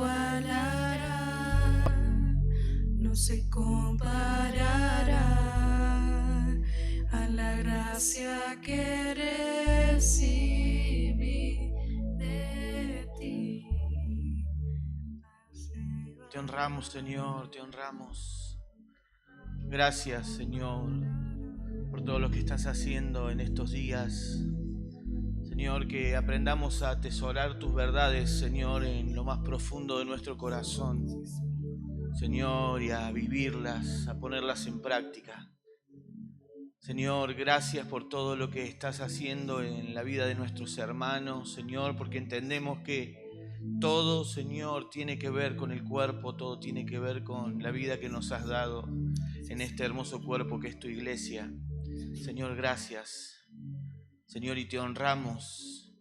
igualará, no se comparará a la gracia que recibí de ti. Te honramos, Señor, te honramos. Gracias, Señor, por todo lo que estás haciendo en estos días. Señor, que aprendamos a atesorar tus verdades, Señor, en lo más profundo de nuestro corazón. Señor, y a vivirlas, a ponerlas en práctica. Señor, gracias por todo lo que estás haciendo en la vida de nuestros hermanos, Señor, porque entendemos que todo, Señor, tiene que ver con el cuerpo, todo tiene que ver con la vida que nos has dado en este hermoso cuerpo que es tu iglesia. Señor, gracias. Señor, y te honramos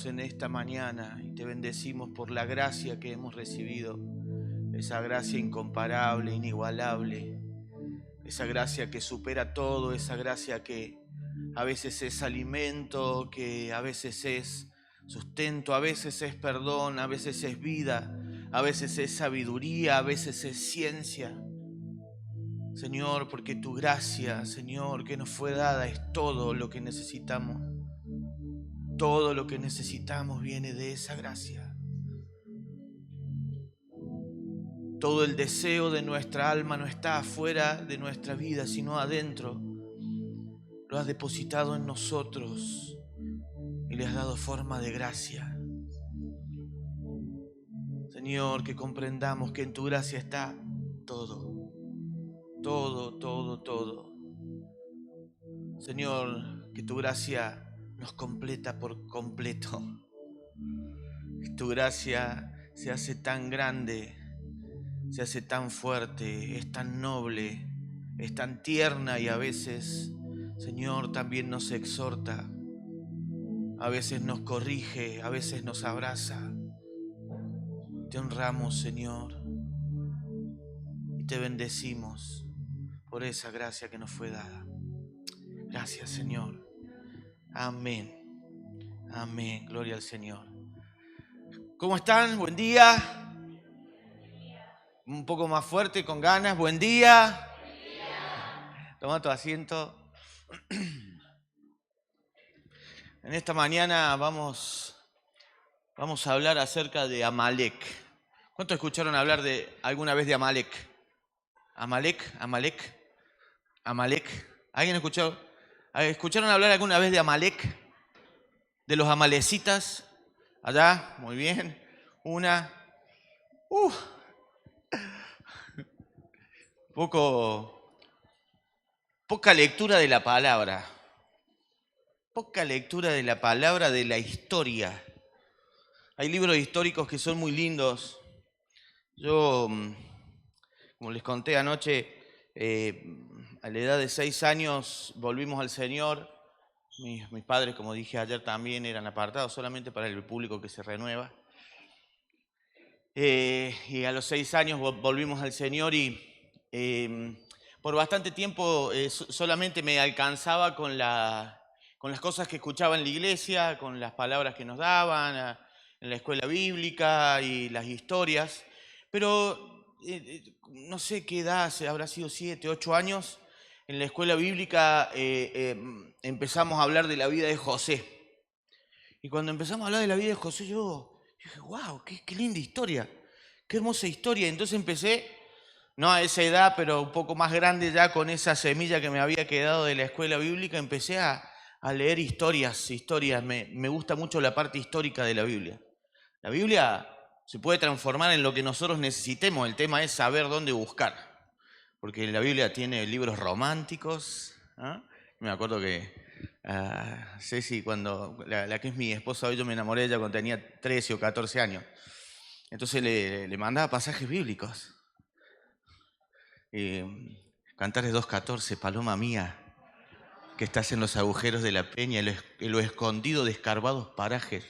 en esta mañana y te bendecimos por la gracia que hemos recibido, esa gracia incomparable, inigualable, esa gracia que supera todo, esa gracia que a veces es alimento, que a veces es sustento, a veces es perdón, a veces es vida, a veces es sabiduría, a veces es ciencia. Señor, porque tu gracia, Señor, que nos fue dada es todo lo que necesitamos. Todo lo que necesitamos viene de esa gracia. Todo el deseo de nuestra alma no está afuera de nuestra vida, sino adentro. Lo has depositado en nosotros y le has dado forma de gracia. Señor, que comprendamos que en tu gracia está todo. Todo, todo, todo. Señor, que tu gracia nos completa por completo. Que tu gracia se hace tan grande, se hace tan fuerte, es tan noble, es tan tierna y a veces, Señor, también nos exhorta, a veces nos corrige, a veces nos abraza. Te honramos, Señor, y te bendecimos por esa gracia que nos fue dada. Gracias, Señor. Amén. Amén. Gloria al Señor. ¿Cómo están? Buen día. Un poco más fuerte, con ganas. Buen día. Toma tu asiento. En esta mañana vamos a hablar acerca de Amalek. ¿Cuántos escucharon hablar alguna vez de Amalek? Amalek. ¿Alguien escuchó? ¿Escucharon hablar alguna vez de Amalek? ¿De los amalecitas? Allá, muy bien. Una. Poca lectura de la palabra. Poca lectura de la palabra, de la historia. Hay libros históricos que son muy lindos. Yo, como les conté anoche, a la edad de 6 años volvimos al Señor. Mis padres, como dije ayer, también eran apartados solamente para el público que se renueva. Y a los 6 años volvimos al Señor y por bastante tiempo solamente me alcanzaba con las cosas que escuchaba en la iglesia, con las palabras que nos daban en la escuela bíblica y las historias. Pero no sé qué edad, habrá sido 7, 8 años, en la escuela bíblica empezamos a hablar de la vida de José. Y cuando empezamos a hablar de la vida de José, yo dije, wow, qué linda historia, qué hermosa historia. Entonces empecé, no a esa edad, pero un poco más grande ya, con esa semilla que me había quedado de la escuela bíblica, empecé a leer historias. Me gusta mucho la parte histórica de la Biblia. La Biblia se puede transformar en lo que nosotros necesitemos, el tema es saber dónde buscar. Porque la Biblia tiene libros románticos. Me acuerdo que Ceci, cuando la que es mi esposa hoy, yo me enamoré de ella cuando tenía 13 o 14 años. Entonces le mandaba pasajes bíblicos. Cantares 2:14, paloma mía, que estás en los agujeros de la peña, en lo escondido de escarbados parajes.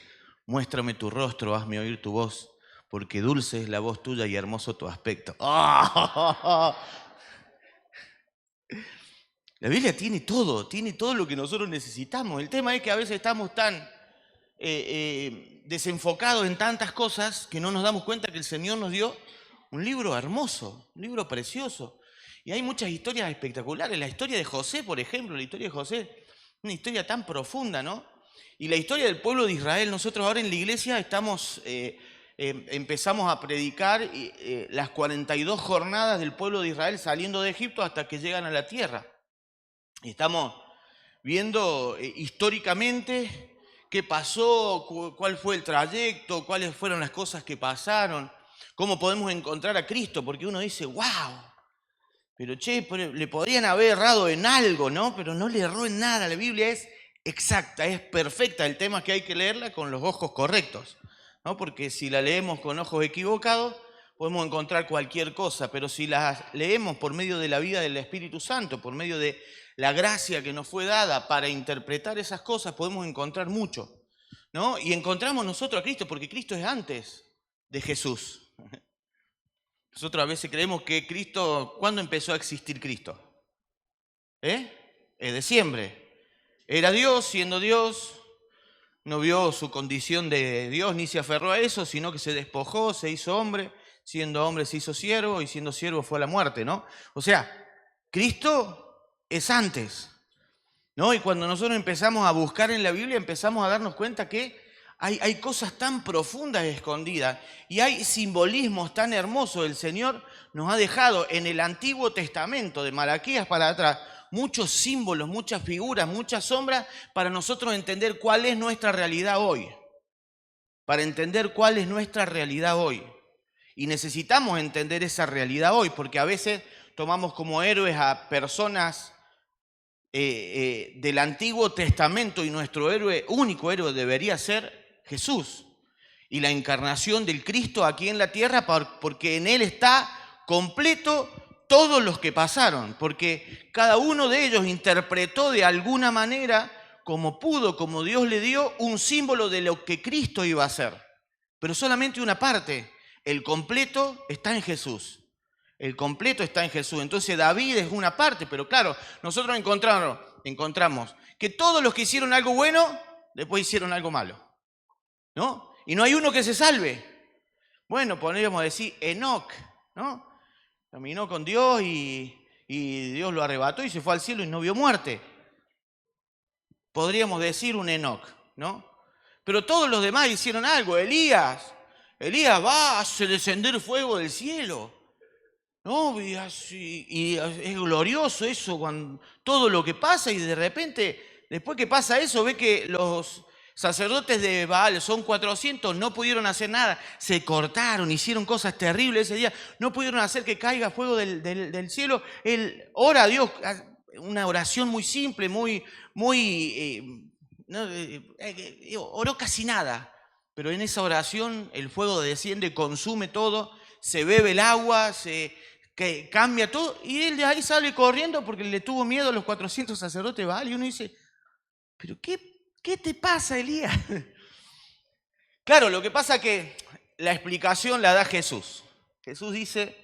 Muéstrame tu rostro, hazme oír tu voz, porque dulce es la voz tuya y hermoso tu aspecto. ¡Oh! La Biblia tiene todo lo que nosotros necesitamos. El tema es que a veces estamos tan desenfocados en tantas cosas que no nos damos cuenta que el Señor nos dio un libro hermoso, un libro precioso. Y hay muchas historias espectaculares. La historia de José, por ejemplo, la historia de José, una historia tan profunda, ¿no? Y la historia del pueblo de Israel. Nosotros ahora en la iglesia empezamos a predicar las 42 jornadas del pueblo de Israel saliendo de Egipto hasta que llegan a la tierra. Y estamos viendo históricamente qué pasó, cuál fue el trayecto, cuáles fueron las cosas que pasaron, cómo podemos encontrar a Cristo, porque uno dice, wow, pero le podrían haber errado en algo, ¿no? Pero no le erró en nada. La Biblia es exacta, es perfecta. El tema es que hay que leerla con los ojos correctos, ¿no? Porque si la leemos con ojos equivocados, podemos encontrar cualquier cosa, pero si la leemos por medio de la vida del Espíritu Santo, por medio de la gracia que nos fue dada para interpretar esas cosas, podemos encontrar mucho, ¿no? Y encontramos nosotros a Cristo, porque Cristo es antes de Jesús. Nosotros a veces creemos que Cristo, ¿cuándo empezó a existir Cristo? Es de siempre. Era Dios, siendo Dios, no vio su condición de Dios ni se aferró a eso, sino que se despojó, se hizo hombre, siendo hombre se hizo siervo y siendo siervo fue a la muerte, ¿no? O sea, Cristo es antes, ¿no? Y cuando nosotros empezamos a buscar en la Biblia, empezamos a darnos cuenta que hay cosas tan profundas escondidas y hay simbolismos tan hermosos. El Señor nos ha dejado en el Antiguo Testamento, de Malaquías para atrás, muchos símbolos, muchas figuras, muchas sombras para nosotros entender cuál es nuestra realidad hoy. Para entender cuál es nuestra realidad hoy. Y necesitamos entender esa realidad hoy, porque a veces tomamos como héroes a personas del Antiguo Testamento y nuestro héroe, único héroe debería ser Jesús y la encarnación del Cristo aquí en la tierra, porque en Él está completo todos los que pasaron, porque cada uno de ellos interpretó de alguna manera, como pudo, como Dios le dio, un símbolo de lo que Cristo iba a hacer. Pero solamente una parte, el completo está en Jesús. El completo está en Jesús. Entonces David es una parte, pero claro, nosotros encontramos que todos los que hicieron algo bueno, después hicieron algo malo, ¿no? Y no hay uno que se salve. Bueno, podríamos decir Enoc, ¿no? Caminó con Dios y Dios lo arrebató y se fue al cielo y no vio muerte. Podríamos decir un Enoc, ¿no? Pero todos los demás hicieron algo. Elías va a hacer descender fuego del cielo, ¿no? Y es glorioso eso, cuando todo lo que pasa, y de repente, después que pasa eso, ve que los sacerdotes de Baal, son 400, no pudieron hacer nada, se cortaron, hicieron cosas terribles ese día, no pudieron hacer que caiga fuego del cielo. Él ora a Dios, una oración muy simple, oró casi nada, pero en esa oración el fuego desciende, consume todo, se bebe el agua, que cambia todo, y él de ahí sale corriendo porque le tuvo miedo a los 400 sacerdotes de Baal, y uno dice, ¿pero qué te pasa, Elías? Claro, lo que pasa es que la explicación la da Jesús. Jesús dice,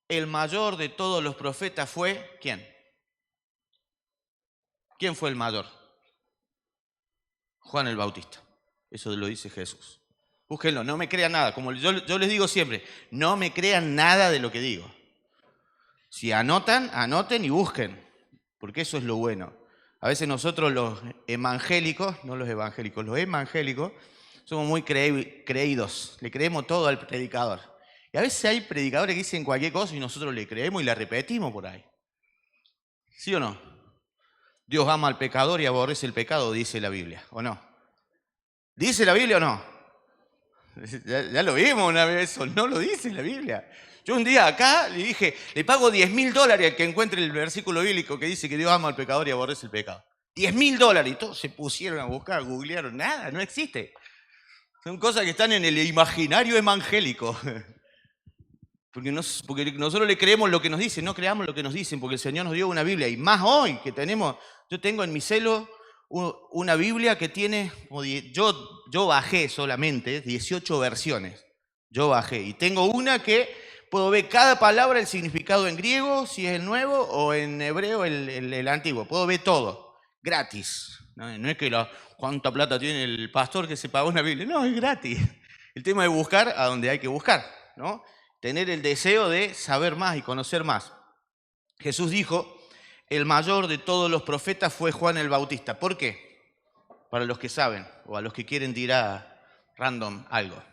el mayor de todos los profetas fue, ¿quién? ¿Quién fue el mayor? Juan el Bautista. Eso lo dice Jesús. Búsquenlo, no me crean nada. Como yo les digo siempre, no me crean nada de lo que digo. Si anoten y busquen, porque eso es lo bueno. A veces nosotros los evangélicos, somos muy creídos, le creemos todo al predicador. Y a veces hay predicadores que dicen cualquier cosa y nosotros le creemos y la repetimos por ahí. ¿Sí o no? Dios ama al pecador y aborrece el pecado, dice la Biblia, ¿o no? ¿Dice la Biblia o no? Ya lo vimos una vez, eso no lo dice la Biblia. Yo un día acá le dije, le pago $10.000 al que encuentre el versículo bíblico que dice que Dios ama al pecador y aborrece el pecado. $10.000, y todos se pusieron a buscar, googlearon, nada, no existe. Son cosas que están en el imaginario evangélico. Porque nosotros le creemos lo que nos dicen, no creamos lo que nos dicen, porque el Señor nos dio una Biblia. Y más hoy que yo tengo en mi celo una Biblia que tiene, yo bajé solamente 18 versiones. Yo bajé y tengo una que puedo ver cada palabra, el significado en griego, si es el nuevo, o en hebreo, el antiguo. Puedo ver todo, gratis, No es que cuánta plata tiene el pastor que se pagó una Biblia. No, es gratis. El tema es buscar a donde hay que buscar, ¿no? Tener el deseo de saber más y conocer más. Jesús dijo, el mayor de todos los profetas fue Juan el Bautista. ¿Por qué? Para los que saben, o a los que quieren tirar random algo.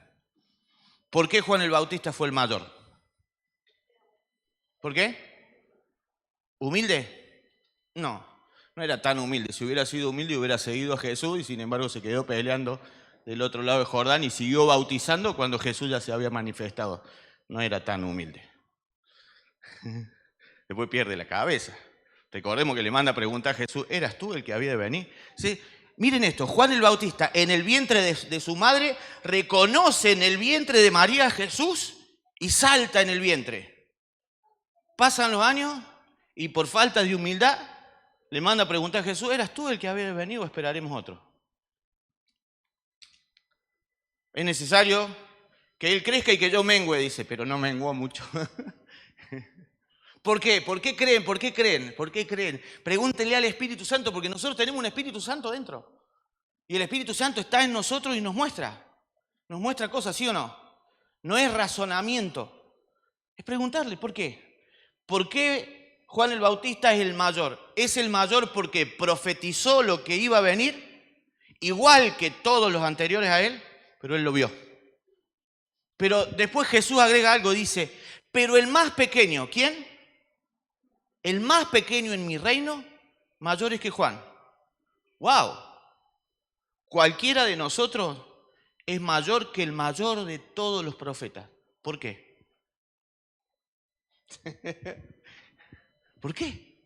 ¿Por qué Juan el Bautista fue el mayor? ¿Por qué? ¿Humilde? No era tan humilde. Si hubiera sido humilde hubiera seguido a Jesús y sin embargo se quedó peleando del otro lado de Jordán y siguió bautizando cuando Jesús ya se había manifestado. No era tan humilde. Después pierde la cabeza. Recordemos que le manda a preguntar a Jesús, ¿eras tú el que había de venir? ¿Sí? Miren esto, Juan el Bautista en el vientre de su madre reconoce en el vientre de María a Jesús y salta en el vientre. Pasan los años y por falta de humildad le manda a preguntar a Jesús, ¿eras tú el que había de venir o esperaremos otro? Es necesario que él crezca y que yo mengüe, dice, pero no menguó mucho. ¿Por qué? ¿Por qué creen? ¿Por qué creen? ¿Por qué creen? Pregúntenle al Espíritu Santo, porque nosotros tenemos un Espíritu Santo dentro. Y el Espíritu Santo está en nosotros y nos muestra cosas, ¿sí o no? No es razonamiento. Es preguntarle, ¿por qué? ¿Por qué Juan el Bautista es el mayor? Es el mayor porque profetizó lo que iba a venir, igual que todos los anteriores a él, pero él lo vio. Pero después Jesús agrega algo, dice, pero el más pequeño, ¿quién? El más pequeño en mi reino, mayor es que Juan. ¡Wow! Cualquiera de nosotros es mayor que el mayor de todos los profetas. ¿Por qué? ¿Por qué?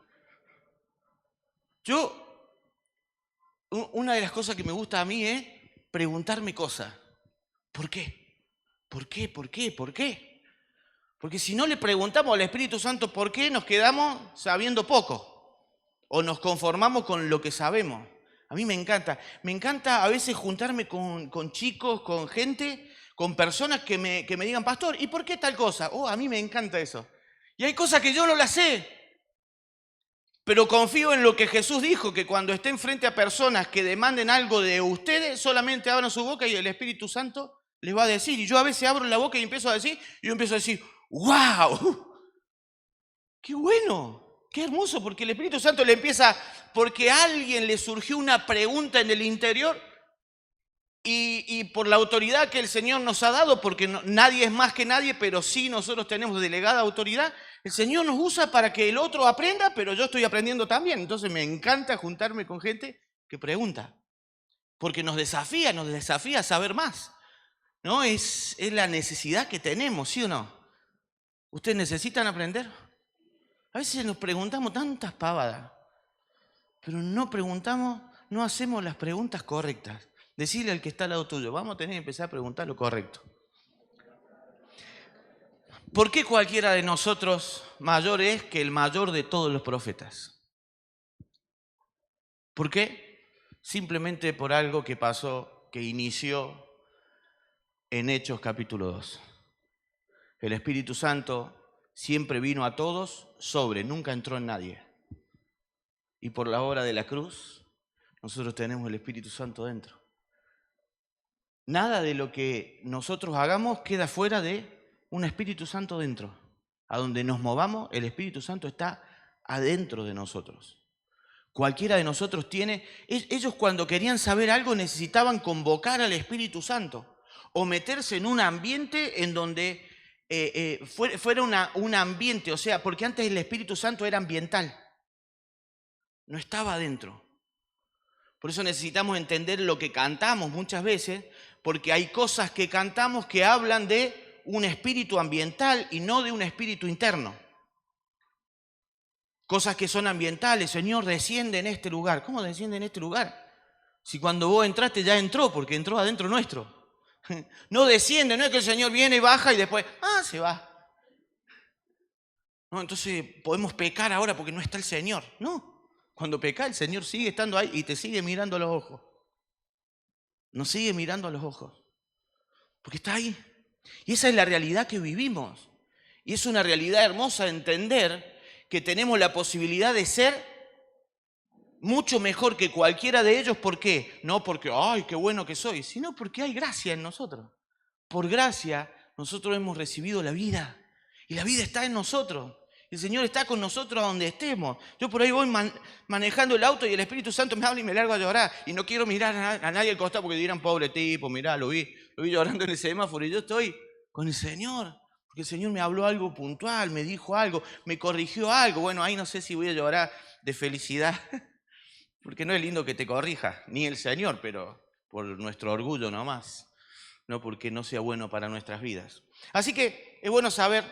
Una de las cosas que me gusta a mí es preguntarme cosas. ¿Por qué? ¿Por qué? ¿Por qué? ¿Por qué? Porque si no le preguntamos al Espíritu Santo por qué, nos quedamos sabiendo poco o nos conformamos con lo que sabemos. A mí me encanta a veces juntarme con chicos, con gente, con personas que me digan, pastor, ¿y por qué tal cosa? A mí me encanta eso. Y hay cosas que yo no las sé, pero confío en lo que Jesús dijo, que cuando estén frente a personas que demanden algo de ustedes, solamente abran su boca y el Espíritu Santo les va a decir. Y yo a veces abro la boca y empiezo a decir, ¡wow! ¡Qué bueno! ¡Qué hermoso! Porque el Espíritu Santo porque a alguien le surgió una pregunta en el interior y por la autoridad que el Señor nos ha dado, porque nadie es más que nadie, pero sí nosotros tenemos delegada autoridad, el Señor nos usa para que el otro aprenda, pero yo estoy aprendiendo también. Entonces me encanta juntarme con gente que pregunta, porque nos desafía a saber más. ¿No? Es la necesidad que tenemos, ¿sí o no? ¿Ustedes necesitan aprender? A veces nos preguntamos tantas pavadas, pero no hacemos las preguntas correctas. Decirle al que está al lado tuyo, vamos a tener que empezar a preguntar lo correcto. ¿Por qué cualquiera de nosotros mayor es que el mayor de todos los profetas? ¿Por qué? Simplemente por algo que pasó, que inició en Hechos capítulo 2. El Espíritu Santo siempre vino a todos nunca entró en nadie. Y por la obra de la cruz, nosotros tenemos el Espíritu Santo dentro. Nada de lo que nosotros hagamos queda fuera de un Espíritu Santo dentro. A donde nos movamos, el Espíritu Santo está adentro de nosotros. Cualquiera de nosotros tiene... Ellos cuando querían saber algo necesitaban convocar al Espíritu Santo o meterse en un ambiente en donde fuera un ambiente, o sea, porque antes el Espíritu Santo era ambiental, no estaba adentro. Por eso necesitamos entender lo que cantamos muchas veces, porque hay cosas que cantamos que hablan de un espíritu ambiental y no de un espíritu interno. Cosas que son ambientales, Señor, desciende en este lugar. ¿Cómo desciende en este lugar? Si cuando vos entraste ya entró, porque entró adentro nuestro. No desciende, no es que el Señor viene y baja y después, se va. No, entonces podemos pecar ahora porque no está el Señor. No, cuando peca el Señor sigue estando ahí y te sigue mirando a los ojos. Nos sigue mirando a los ojos. Porque está ahí. Y esa es la realidad que vivimos. Y es una realidad hermosa entender que tenemos la posibilidad de ser mucho mejor que cualquiera de ellos. ¿Por qué? No porque, ay, qué bueno que soy, sino porque hay gracia en nosotros. Por gracia, nosotros hemos recibido la vida. Y la vida está en nosotros. El Señor está con nosotros a donde estemos. Yo por ahí voy manejando el auto y el Espíritu Santo me habla y me largo a llorar. Y no quiero mirar a nadie al costado porque dirán, pobre tipo, mirá, lo vi llorando en el semáforo. Y yo estoy con el Señor. Porque el Señor me habló algo puntual, me dijo algo, me corrigió algo. Bueno, ahí no sé si voy a llorar de felicidad. Porque no es lindo que te corrija, ni el Señor, pero por nuestro orgullo nomás. No porque no sea bueno para nuestras vidas. Así que es bueno saber,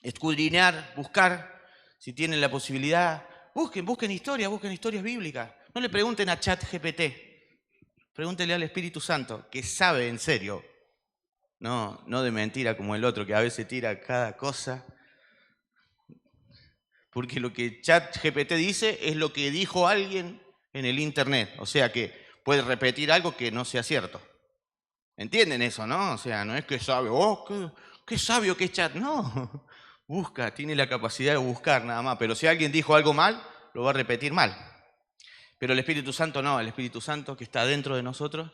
escudriñar, buscar, si tienen la posibilidad, busquen historias bíblicas. No le pregunten a ChatGPT, pregúntenle al Espíritu Santo, que sabe en serio, no de mentira como el otro que a veces tira cada cosa, porque lo que ChatGPT dice es lo que dijo alguien en el internet, o sea que puede repetir algo que no sea cierto. ¿Entienden eso, no? O sea, no es que sabe, qué sabio que es Chat, no. Busca, tiene la capacidad de buscar nada más, pero si alguien dijo algo mal, lo va a repetir mal. Pero el Espíritu Santo no, el Espíritu Santo que está dentro de nosotros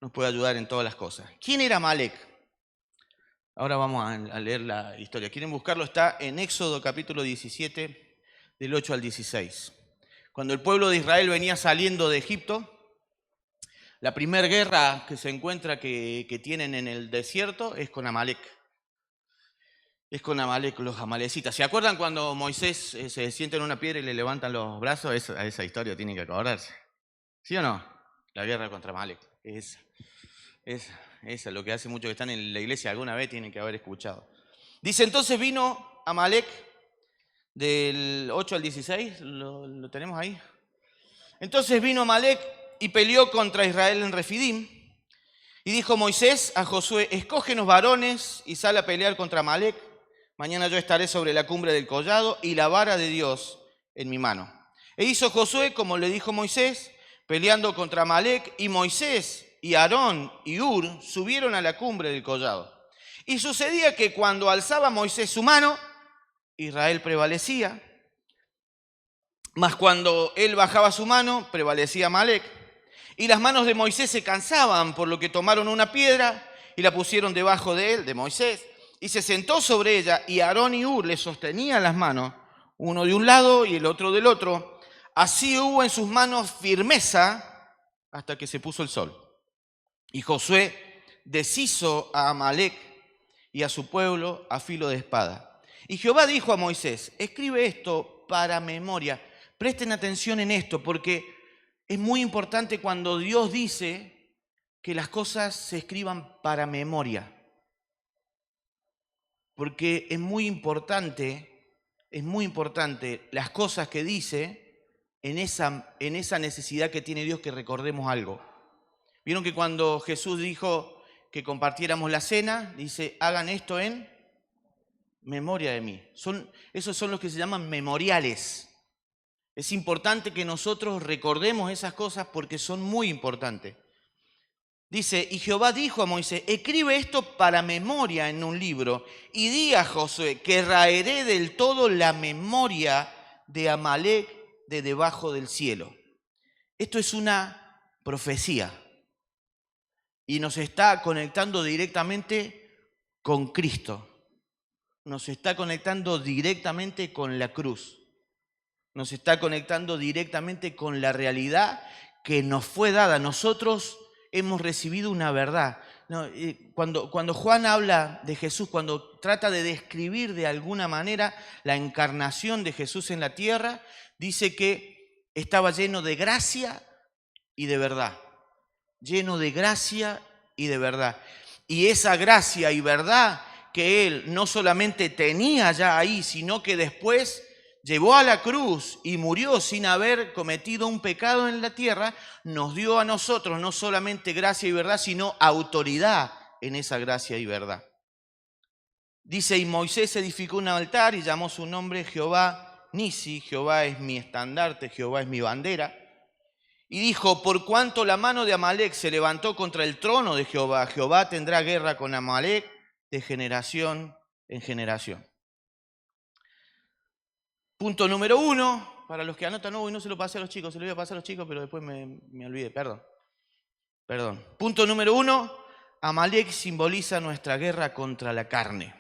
nos puede ayudar en todas las cosas. ¿Quién era Amalek? Ahora vamos a leer la historia. ¿Quieren buscarlo? Está en Éxodo capítulo 17, del 8 al 16. Cuando el pueblo de Israel venía saliendo de Egipto, la primera guerra que se encuentra que tienen en el desierto es con Amalek. Es con Amalek, los amalecitas. ¿Se acuerdan cuando Moisés se sienta en una piedra y le levantan los brazos? Esa historia tienen que acordarse. ¿Sí o no? La guerra contra Amalek. Esa es lo que hace muchos que están en la iglesia alguna vez tienen que haber escuchado. Dice, entonces vino Amalek del 8 al 16. ¿Lo tenemos ahí? Entonces vino Amalek y peleó contra Israel en Refidim. Y dijo Moisés a Josué, escógenos varones y sal a pelear contra Amalek. Mañana yo estaré sobre la cumbre del collado y la vara de Dios en mi mano. E hizo Josué como le dijo Moisés, peleando contra Amalek, y Moisés y Aarón y Hur subieron a la cumbre del collado. Y sucedía que cuando alzaba Moisés su mano, Israel prevalecía, mas cuando él bajaba su mano, prevalecía Amalek. Y las manos de Moisés se cansaban, por lo que tomaron una piedra y la pusieron debajo de él, de Moisés, y se sentó sobre ella, y Aarón y Hur le sostenían las manos, uno de un lado y el otro del otro. Así hubo en sus manos firmeza hasta que se puso el sol. Y Josué deshizo a Amalek y a su pueblo a filo de espada. Y Jehová dijo a Moisés, escribe esto para memoria. Presten atención en esto, porque es muy importante cuando Dios dice que las cosas se escriban para memoria. Porque es muy importante las cosas que dice en esa necesidad que tiene Dios que recordemos algo. Vieron que cuando Jesús dijo que compartiéramos la cena, dice, hagan esto en memoria de mí. Esos son los que se llaman memoriales. Es importante que nosotros recordemos esas cosas porque son muy importantes. Dice, y Jehová dijo a Moisés, escribe esto para memoria en un libro y di a Josué que raeré del todo la memoria de Amalek de debajo del cielo. Esto es una profecía y nos está conectando directamente con Cristo. Nos está conectando directamente con la cruz. Nos está conectando directamente con la realidad que nos fue dada. Nosotros hemos recibido una verdad. Cuando Juan habla de Jesús, cuando trata de describir de alguna manera la encarnación de Jesús en la tierra, dice que estaba lleno de gracia y de verdad. Lleno de gracia y de verdad. Y esa gracia y verdad que él no solamente tenía ya ahí, sino que después llevó a la cruz y murió sin haber cometido un pecado en la tierra, nos dio a nosotros no solamente gracia y verdad, sino autoridad en esa gracia y verdad. Dice, y Moisés edificó un altar y llamó su nombre Jehová Nisi, Jehová es mi estandarte, Jehová es mi bandera. Y dijo, por cuanto la mano de Amalek se levantó contra el trono de Jehová, Jehová tendrá guerra con Amalek de generación en generación. Punto número 1, para los que anotan, no, y no se lo pasé a los chicos, se lo iba a pasar a los chicos, pero después me olvidé, perdón. Punto número 1, Amalek simboliza nuestra guerra contra la carne.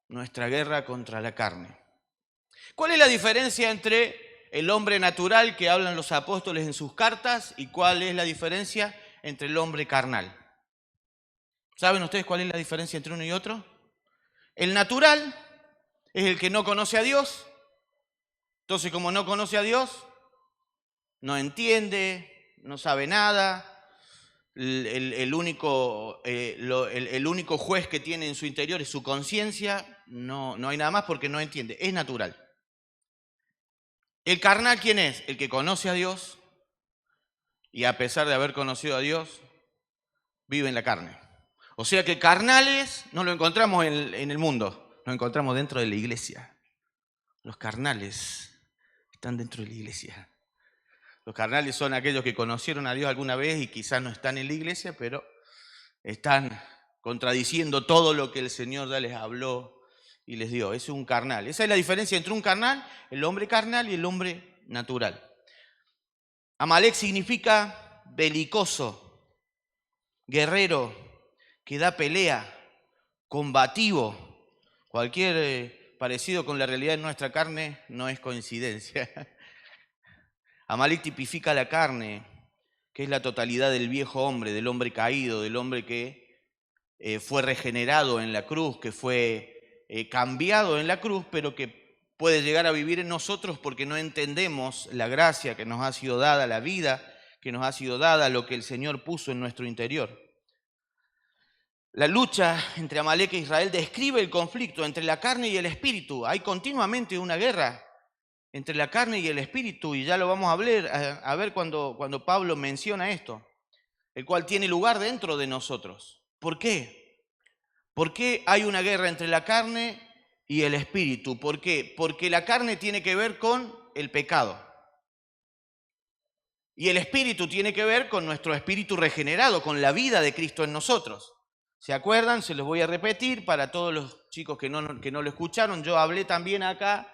Nuestra guerra contra la carne. ¿Cuál es la diferencia entre el hombre natural que hablan los apóstoles en sus cartas y cuál es la diferencia entre el hombre carnal? ¿Saben ustedes cuál es la diferencia entre uno y otro? El natural es el que no conoce a Dios. Entonces, como no conoce a Dios, no entiende, no sabe nada. El único juez que tiene en su interior es su conciencia. No hay nada más porque no entiende. Es natural. El carnal, ¿quién es? El que conoce a Dios y a pesar de haber conocido a Dios, vive en la carne. O sea que carnales no lo encontramos en el mundo, lo encontramos dentro de la iglesia. Los carnales están dentro de la iglesia. Los carnales son aquellos que conocieron a Dios alguna vez y quizás no están en la iglesia, pero están contradiciendo todo lo que el Señor ya les habló y les dio. Ese es un carnal. Esa es la diferencia entre un carnal, el hombre carnal y el hombre natural. Amalek significa belicoso, guerrero, que da pelea, combativo. Cualquier parecido con la realidad de nuestra carne no es coincidencia. Amalek tipifica la carne, que es la totalidad del viejo hombre, del hombre caído, del hombre que fue regenerado en la cruz, que fue cambiado en la cruz, pero que puede llegar a vivir en nosotros porque no entendemos la gracia que nos ha sido dada, la vida que nos ha sido dada, lo que el Señor puso en nuestro interior. La lucha entre Amalek e Israel describe el conflicto entre la carne y el espíritu. Hay continuamente una guerra entre la carne y el espíritu, y ya lo vamos a ver cuando Pablo menciona esto, el cual tiene lugar dentro de nosotros. ¿Por qué? ¿Por qué hay una guerra entre la carne y el espíritu? ¿Por qué? Porque la carne tiene que ver con el pecado. Y el espíritu tiene que ver con nuestro espíritu regenerado, con la vida de Cristo en nosotros. ¿Se acuerdan? Se los voy a repetir para todos los chicos que no lo escucharon. Yo hablé también acá,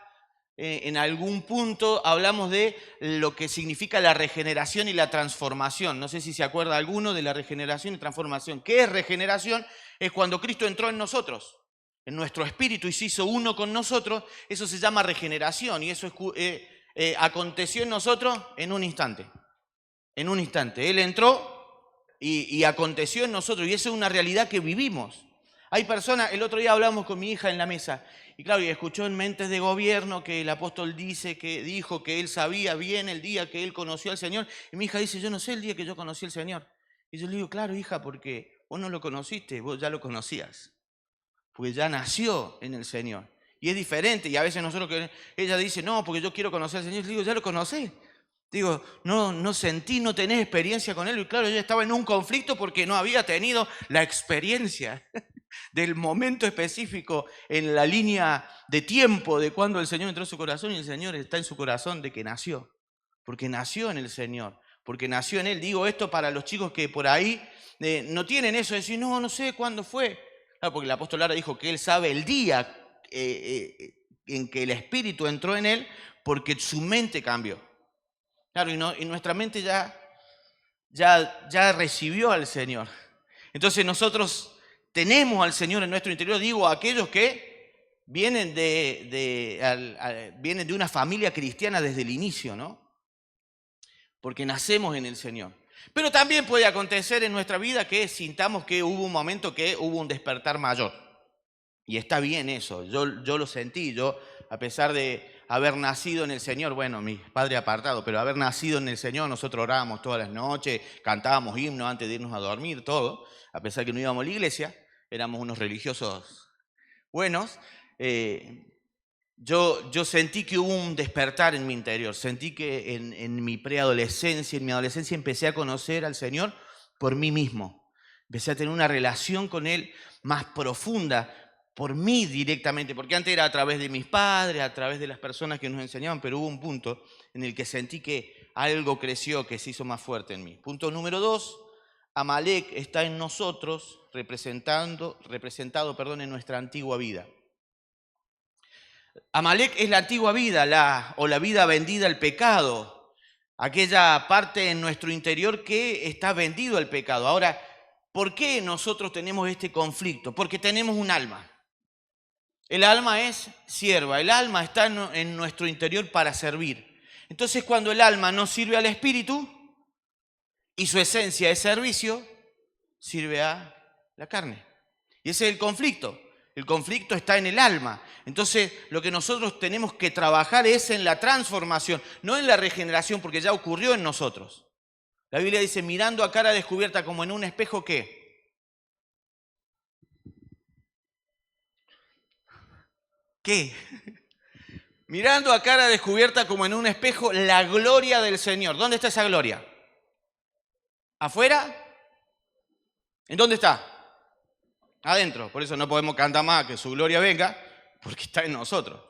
en algún punto hablamos de lo que significa la regeneración y la transformación. No sé si se acuerda alguno de la regeneración y transformación. ¿Qué es regeneración? Es cuando Cristo entró en nosotros, en nuestro espíritu y se hizo uno con nosotros. Eso se llama regeneración y eso aconteció en nosotros en un instante. En un instante. Él entró y aconteció en nosotros, y eso es una realidad que vivimos. Hay personas, el otro día hablamos con mi hija en la mesa, y claro, y escuchó en Mentes de Gobierno que el apóstol dijo que él sabía bien el día que él conoció al Señor, y mi hija dice, yo no sé el día que yo conocí al Señor. Y yo le digo, claro, hija, porque vos no lo conociste, vos ya lo conocías, porque ya nació en el Señor. Y es diferente, y a veces ella dice, no, porque yo quiero conocer al Señor, y le digo, ya lo conocés. Digo, no sentí, no tenés experiencia con Él. Y claro, yo estaba en un conflicto porque no había tenido la experiencia del momento específico en la línea de tiempo de cuando el Señor entró en su corazón, y el Señor está en su corazón de que nació. Porque nació en el Señor, porque nació en Él. Digo esto para los chicos que por ahí no tienen eso de decir, no sé cuándo fue. Claro, porque el apóstol Lara dijo que Él sabe el día en que el Espíritu entró en Él, porque su mente cambió. Claro, y nuestra mente ya recibió al Señor. Entonces nosotros tenemos al Señor en nuestro interior, digo, aquellos que vienen vienen de una familia cristiana desde el inicio, ¿no? Porque nacemos en el Señor. Pero también puede acontecer en nuestra vida que sintamos que hubo un momento que hubo un despertar mayor. Y está bien eso, yo lo sentí, a pesar de haber nacido en el Señor, bueno, mi padre apartado, pero haber nacido en el Señor, nosotros orábamos todas las noches, cantábamos himnos antes de irnos a dormir, todo, a pesar que no íbamos a la iglesia, éramos unos religiosos buenos. Yo sentí que hubo un despertar en mi interior, sentí que en mi preadolescencia, en mi adolescencia empecé a conocer al Señor por mí mismo, empecé a tener una relación con Él más profunda, por mí directamente, porque antes era a través de mis padres, a través de las personas que nos enseñaban, pero hubo un punto en el que sentí que algo creció, que se hizo más fuerte en mí. Punto número 2, Amalek está en nosotros, representado en nuestra antigua vida. Amalek es la antigua vida, o la vida vendida al pecado, aquella parte en nuestro interior que está vendido al pecado. Ahora, ¿por qué nosotros tenemos este conflicto? Porque tenemos un alma. El alma es sierva, el alma está en nuestro interior para servir. Entonces, cuando el alma no sirve al espíritu y su esencia es servicio, sirve a la carne. Y ese es el conflicto. El conflicto está en el alma. Entonces, lo que nosotros tenemos que trabajar es en la transformación, no en la regeneración, porque ya ocurrió en nosotros. La Biblia dice, mirando a cara descubierta como en un espejo, ¿qué? ¿Qué? Mirando a cara descubierta como en un espejo la gloria del Señor. ¿Dónde está esa gloria? ¿Afuera? ¿En dónde está? Adentro. Por eso no podemos cantar más que su gloria venga, porque está en nosotros.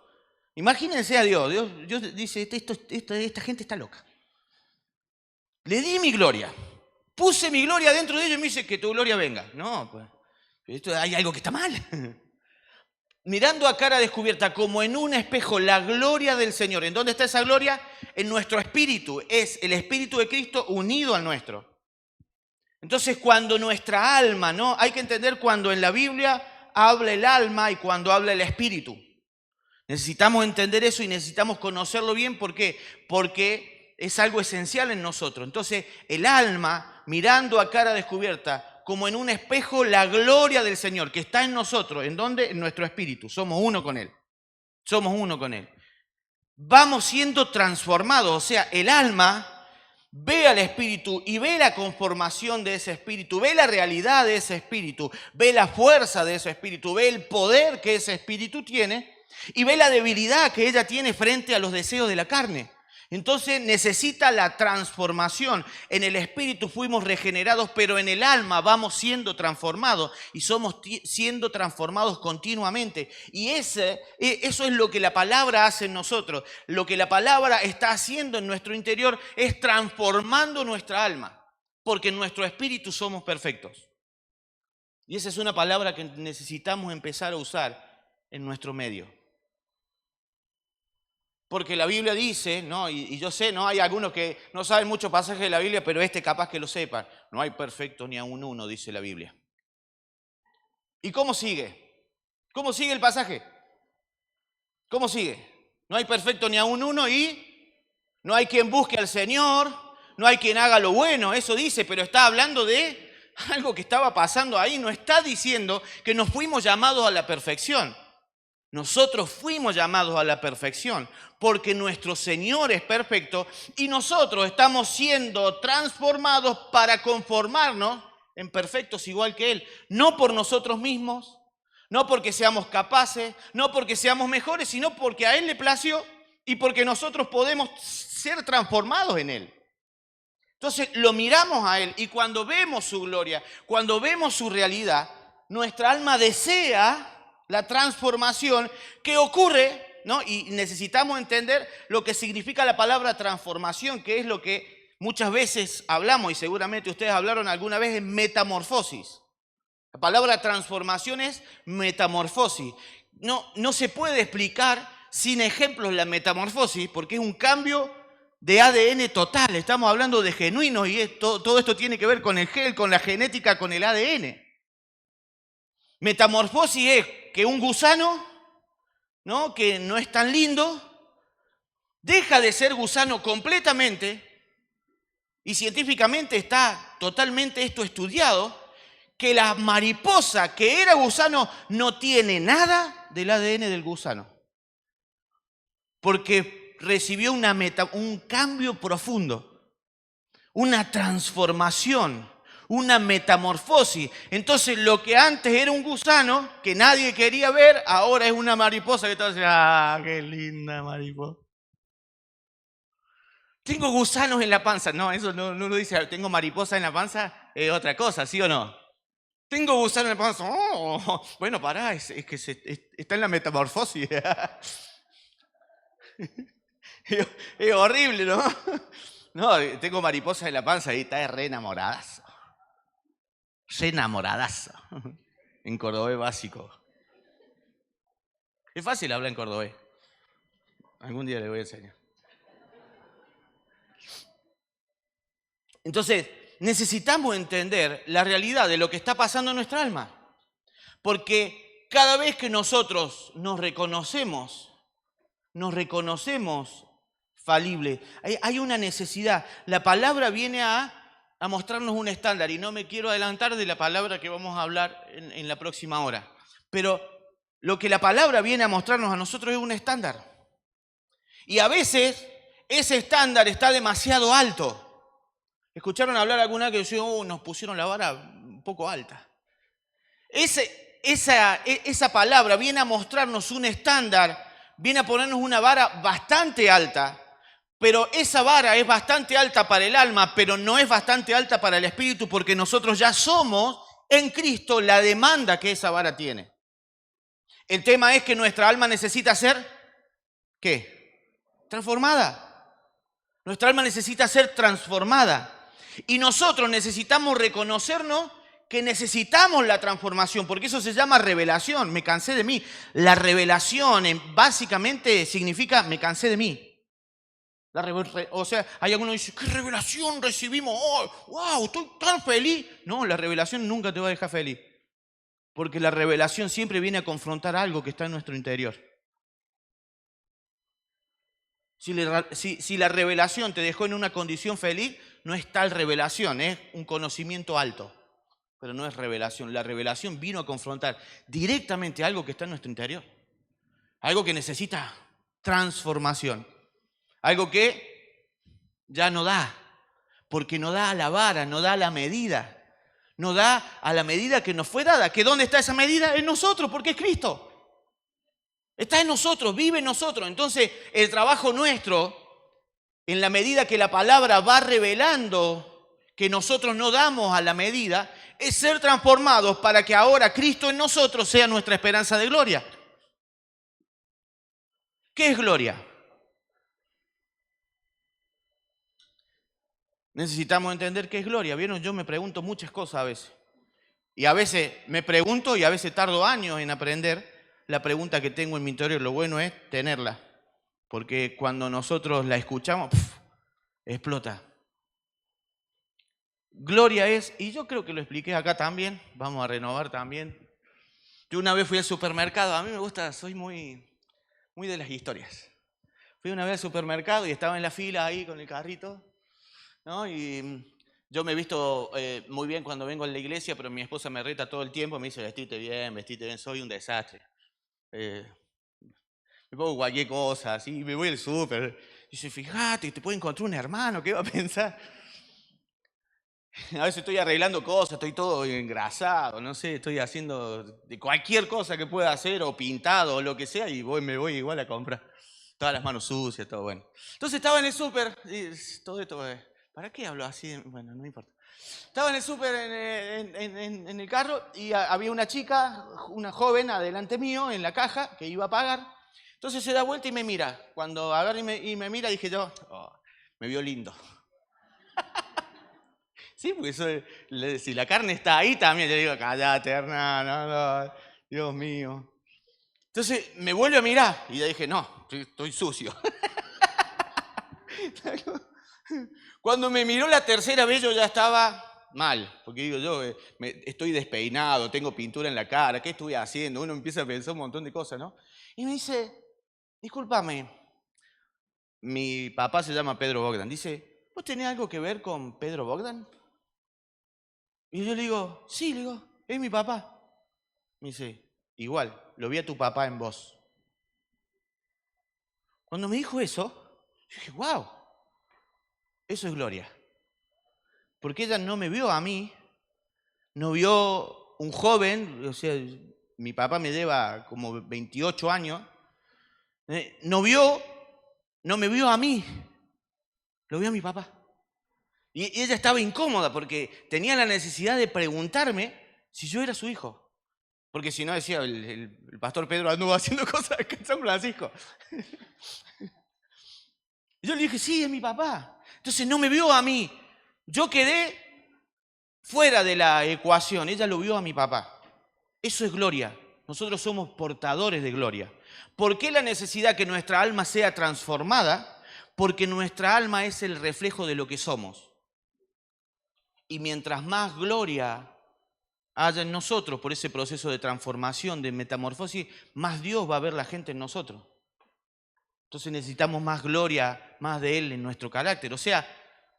Imagínense a Dios. Dios dice, esta gente está loca. Le di mi gloria. Puse mi gloria dentro de ellos y me dice que tu gloria venga. No, pues hay algo que está mal. Mirando a cara descubierta como en un espejo la gloria del Señor. ¿En dónde está esa gloria? En nuestro espíritu. Es el espíritu de Cristo unido al nuestro. Entonces, cuando nuestra alma, ¿no? Hay que entender cuando en la Biblia habla el alma y cuando habla el espíritu. Necesitamos entender eso y necesitamos conocerlo bien. ¿Por qué? Porque es algo esencial en nosotros. Entonces, el alma, mirando a cara descubierta, como en un espejo, la gloria del Señor que está en nosotros. ¿En dónde? En nuestro espíritu. Somos uno con Él. Somos uno con Él. Vamos siendo transformados. O sea, el alma ve al espíritu y ve la conformación de ese espíritu, ve la realidad de ese espíritu, ve la fuerza de ese espíritu, ve el poder que ese espíritu tiene y ve la debilidad que ella tiene frente a los deseos de la carne. Entonces necesita la transformación. En el espíritu fuimos regenerados, pero en el alma vamos siendo transformados y somos siendo transformados continuamente. Y eso es lo que la palabra hace en nosotros. Lo que la palabra está haciendo en nuestro interior es transformando nuestra alma, porque en nuestro espíritu somos perfectos. Y esa es una palabra que necesitamos empezar a usar en nuestro medio. Porque la Biblia dice, ¿no? Y yo sé, ¿no? Hay algunos que no saben muchos pasajes de la Biblia, pero capaz que lo sepan. No hay perfecto ni aun uno, dice la Biblia. ¿Y cómo sigue? ¿Cómo sigue el pasaje? ¿Cómo sigue? No hay perfecto ni aun uno y no hay quien busque al Señor, no hay quien haga lo bueno, eso dice, pero está hablando de algo que estaba pasando ahí. No está diciendo que nos fuimos llamados a la perfección. Nosotros fuimos llamados a la perfección porque nuestro Señor es perfecto y nosotros estamos siendo transformados para conformarnos en perfectos igual que Él. No por nosotros mismos, no porque seamos capaces, no porque seamos mejores, sino porque a Él le plació y porque nosotros podemos ser transformados en Él. Entonces lo miramos a Él y cuando vemos su gloria, cuando vemos su realidad, nuestra alma desea la transformación que ocurre, ¿no? Y necesitamos entender lo que significa la palabra transformación, que es lo que muchas veces hablamos, y seguramente ustedes hablaron alguna vez, en metamorfosis. La palabra transformación es metamorfosis. No se puede explicar sin ejemplos la metamorfosis, porque es un cambio de ADN total. Estamos hablando de genuinos y todo esto tiene que ver con el gen, con la genética, con el ADN. Metamorfosis es que un gusano, ¿no? Que no es tan lindo, deja de ser gusano completamente, y científicamente está totalmente esto estudiado, que la mariposa que era gusano no tiene nada del ADN del gusano, porque recibió un cambio profundo, una transformación, una metamorfosis. Entonces lo que antes era un gusano que nadie quería ver, ahora es una mariposa que todos dicen, ¡ah, qué linda mariposa! Tengo gusanos en la panza. No, eso no lo dice, tengo mariposa en la panza, es otra cosa, ¿sí o no? Tengo gusano en la panza. Oh, bueno, pará, es que está en la metamorfosis. Es horrible, ¿no? No, tengo mariposa en la panza y está re enamoradazo. Re enamoradazo. En cordobés básico. Es fácil hablar en cordobés. algún día les voy a enseñar. Entonces, necesitamos entender la realidad de lo que está pasando en nuestra alma. Porque cada vez que nosotros nos reconocemos falibles, hay una necesidad. La palabra viene a mostrarnos un estándar, y no me quiero adelantar de la palabra que vamos a hablar en la próxima hora. Pero lo que la palabra viene a mostrarnos a nosotros es un estándar. Y a veces ese estándar está demasiado alto. ¿Escucharon hablar alguna vez que decían, nos pusieron la vara un poco alta? Esa palabra viene a mostrarnos un estándar, viene a ponernos una vara bastante alta, pero esa vara es bastante alta para el alma, pero no es bastante alta para el espíritu, porque nosotros ya somos en Cristo la demanda que esa vara tiene. El tema es que nuestra alma necesita ser, ¿qué? Transformada. Nuestra alma necesita ser transformada. Y nosotros necesitamos reconocernos que necesitamos la transformación, porque eso se llama revelación. Me cansé de mí. La revelación básicamente significa me cansé de mí. O sea, hay algunos que dicen, ¿qué revelación recibimos? ¡Oh, wow, estoy tan feliz! No, la revelación nunca te va a dejar feliz. Porque la revelación siempre viene a confrontar algo que está en nuestro interior. Si la revelación te dejó en una condición feliz, no es tal revelación, es un conocimiento alto. Pero no es revelación. La revelación vino a confrontar directamente algo que está en nuestro interior. Algo que necesita transformación. Algo que ya no da. Porque no da a la vara, no da a la medida. No da a la medida que nos fue dada. ¿Que dónde está esa medida? En nosotros, porque es Cristo. Está en nosotros, vive en nosotros. Entonces, el trabajo nuestro, en la medida que la palabra va revelando que nosotros no damos a la medida, es ser transformados para que ahora Cristo en nosotros sea nuestra esperanza de gloria. ¿Qué es gloria? Necesitamos entender qué es gloria. ¿Vieron? Yo me pregunto muchas cosas a veces. Y a veces me pregunto y a veces tardo años en aprender la pregunta que tengo en mi interior. Lo bueno es tenerla. Porque cuando nosotros la escuchamos, explota. Gloria es, y yo creo que lo expliqué acá también, vamos a renovar también. Yo una vez fui al supermercado, a mí me gusta, soy muy de las historias. Fui una vez al supermercado y estaba en la fila ahí con el carrito, ¿no? Y yo me he visto muy bien cuando vengo a la iglesia, pero mi esposa me reta todo el tiempo, me dice, vestite bien, soy un desastre. Me pongo cualquier cosa, así, me voy al súper. Dice, fíjate, te puede encontrar un hermano, ¿qué va a pensar? A veces estoy arreglando cosas, estoy todo engrasado, no sé, estoy haciendo de cualquier cosa que pueda hacer, o pintado, o lo que sea, y me voy igual a comprar. Todas las manos sucias, todo bueno. Entonces estaba en el súper, y todo esto, ¿para qué hablo así? Bueno, no importa. Estaba en el súper, en el carro, y había una chica, una joven, adelante mío, en la caja, que iba a pagar. Entonces se da vuelta y me mira. Cuando agarra y me mira, dije yo, me vio lindo. Sí, porque si la carne está ahí también, yo digo, cállate, hermano, no, Dios mío. Entonces me vuelve a mirar y ya dije, no, estoy sucio. Cuando me miró la tercera vez yo ya estaba mal, porque digo yo, estoy despeinado, tengo pintura en la cara, ¿qué estuve haciendo? Uno empieza a pensar un montón de cosas, ¿no? Y me dice, discúlpame, mi papá se llama Pedro Bogdan, dice, ¿vos tenés algo que ver con Pedro Bogdan? Y yo le digo, sí, es mi papá. Me dice, igual, lo vi a tu papá en vos. Cuando me dijo eso, yo dije, wow, eso es gloria. Porque ella no me vio a mí, no vio un joven, o sea, mi papá me lleva como 28 años, no me vio a mí, lo vio a mi papá. Y ella estaba incómoda porque tenía la necesidad de preguntarme si yo era su hijo. Porque si no, decía, el pastor Pedro anduvo haciendo cosas acá en San Francisco. Y yo le dije, sí, es mi papá. Entonces no me vio a mí. Yo quedé fuera de la ecuación. Ella lo vio a mi papá. Eso es gloria. Nosotros somos portadores de gloria. ¿Por qué la necesidad que nuestra alma sea transformada? Porque nuestra alma es el reflejo de lo que somos. Y mientras más gloria haya en nosotros por ese proceso de transformación, de metamorfosis, más Dios va a ver la gente en nosotros. Entonces necesitamos más gloria, más de Él en nuestro carácter. O sea,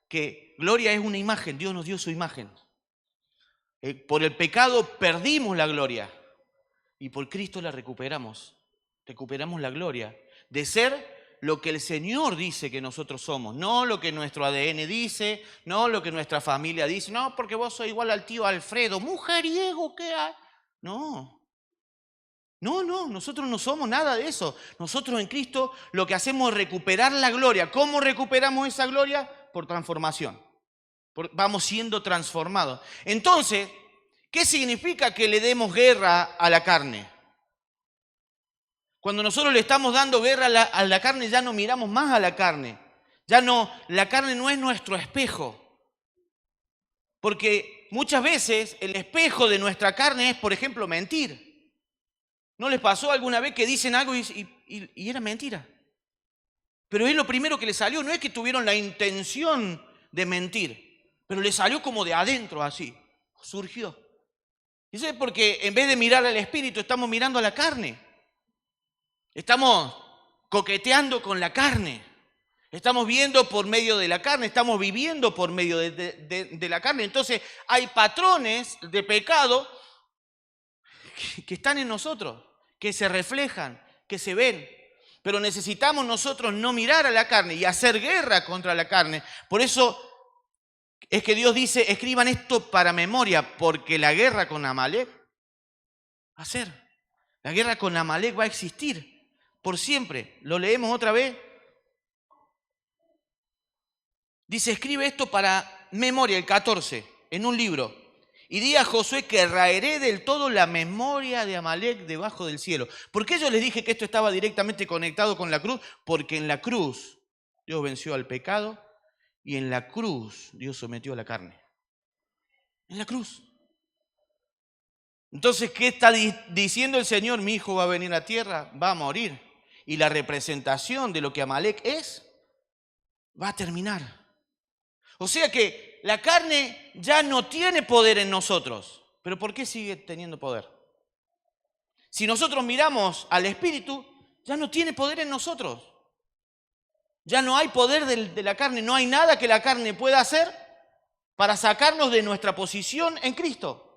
que gloria es una imagen, Dios nos dio su imagen. Por el pecado perdimos la gloria y por Cristo la recuperamos. Recuperamos la gloria de ser lo que el Señor dice que nosotros somos, no lo que nuestro ADN dice, no lo que nuestra familia dice, no, porque vos sos igual al tío Alfredo, mujeriego, ¿qué hay? No, nosotros no somos nada de eso. Nosotros en Cristo lo que hacemos es recuperar la gloria. ¿Cómo recuperamos esa gloria? Por transformación. Vamos siendo transformados. Entonces, ¿qué significa que le demos guerra a la carne? Cuando nosotros le estamos dando guerra a la carne, ya no miramos más a la carne. La carne no es nuestro espejo. Porque muchas veces el espejo de nuestra carne es, por ejemplo, mentir. ¿No les pasó alguna vez que dicen algo y era mentira? Pero es lo primero que les salió. No es que tuvieron la intención de mentir, pero les salió como de adentro así. Surgió. Y eso es porque en vez de mirar al espíritu, estamos mirando a la carne. Estamos coqueteando con la carne. Estamos viendo por medio de la carne. Estamos viviendo por medio de la carne. Entonces hay patrones de pecado que están en nosotros, que se reflejan, que se ven. Pero necesitamos nosotros no mirar a la carne y hacer guerra contra la carne. Por eso es que Dios dice, escriban esto para memoria, porque la guerra con Amalek va a ser. La guerra con Amalek va a existir por siempre. Lo leemos otra vez. Dice, escribe esto para memoria, el 14, en un libro. Y di a Josué que raeré del todo la memoria de Amalek debajo del cielo. ¿Por qué yo les dije que esto estaba directamente conectado con la cruz? Porque en la cruz Dios venció al pecado y en la cruz Dios sometió a la carne. En la cruz. Entonces, ¿qué está diciendo el Señor? Mi hijo va a venir a la tierra, va a morir. Y la representación de lo que Amalek es, va a terminar. O sea que la carne ya no tiene poder en nosotros. ¿Pero por qué sigue teniendo poder? Si nosotros miramos al Espíritu, ya no tiene poder en nosotros. Ya no hay poder de la carne. No hay nada que la carne pueda hacer para sacarnos de nuestra posición en Cristo.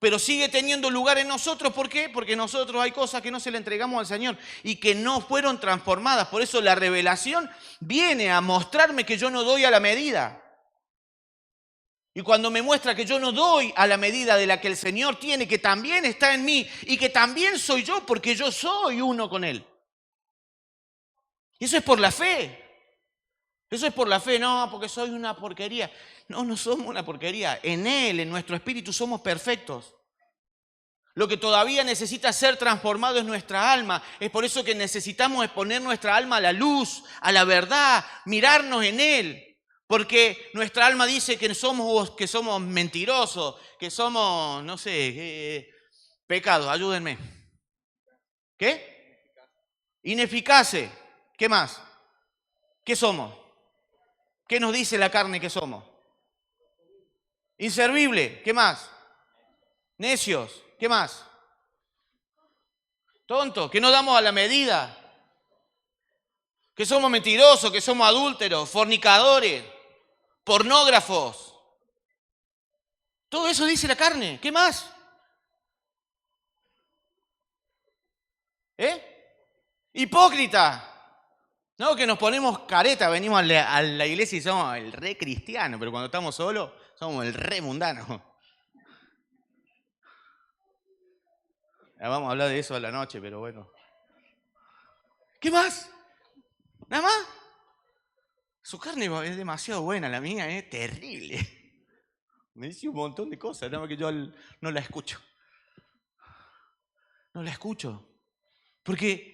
Pero sigue teniendo lugar en nosotros. ¿Por qué? Porque nosotros hay cosas que no se le entregamos al Señor y que no fueron transformadas. Por eso la revelación viene a mostrarme que yo no doy a la medida. Y cuando me muestra que yo no doy a la medida de la que el Señor tiene, que también está en mí y que también soy yo porque yo soy uno con Él. Y eso es por la fe. Eso es por la fe, no, porque soy una porquería. No somos una porquería. En Él, en nuestro espíritu, somos perfectos. Lo que todavía necesita ser transformado es nuestra alma. Es por eso que necesitamos exponer nuestra alma a la luz, a la verdad, mirarnos en Él. Porque nuestra alma dice que somos mentirosos, que somos, no sé, pecados, ayúdenme. ¿Qué? Ineficaces. ¿Qué más? ¿Qué somos? ¿Qué nos dice la carne que somos? Inservible. ¿Qué más? Necios. ¿Qué más? Tontos, que no damos a la medida. Que somos mentirosos, que somos adúlteros, fornicadores, pornógrafos. Todo eso dice la carne. ¿Qué más? Hipócrita. No, que nos ponemos careta, venimos a la iglesia y somos el re cristiano, pero cuando estamos solos somos el re mundano. Vamos a hablar de eso a la noche, pero bueno. ¿Qué más? ¿Nada más? Su carne es demasiado buena, la mía es terrible. Me dice un montón de cosas, nada más que yo no la escucho. No la escucho. Porque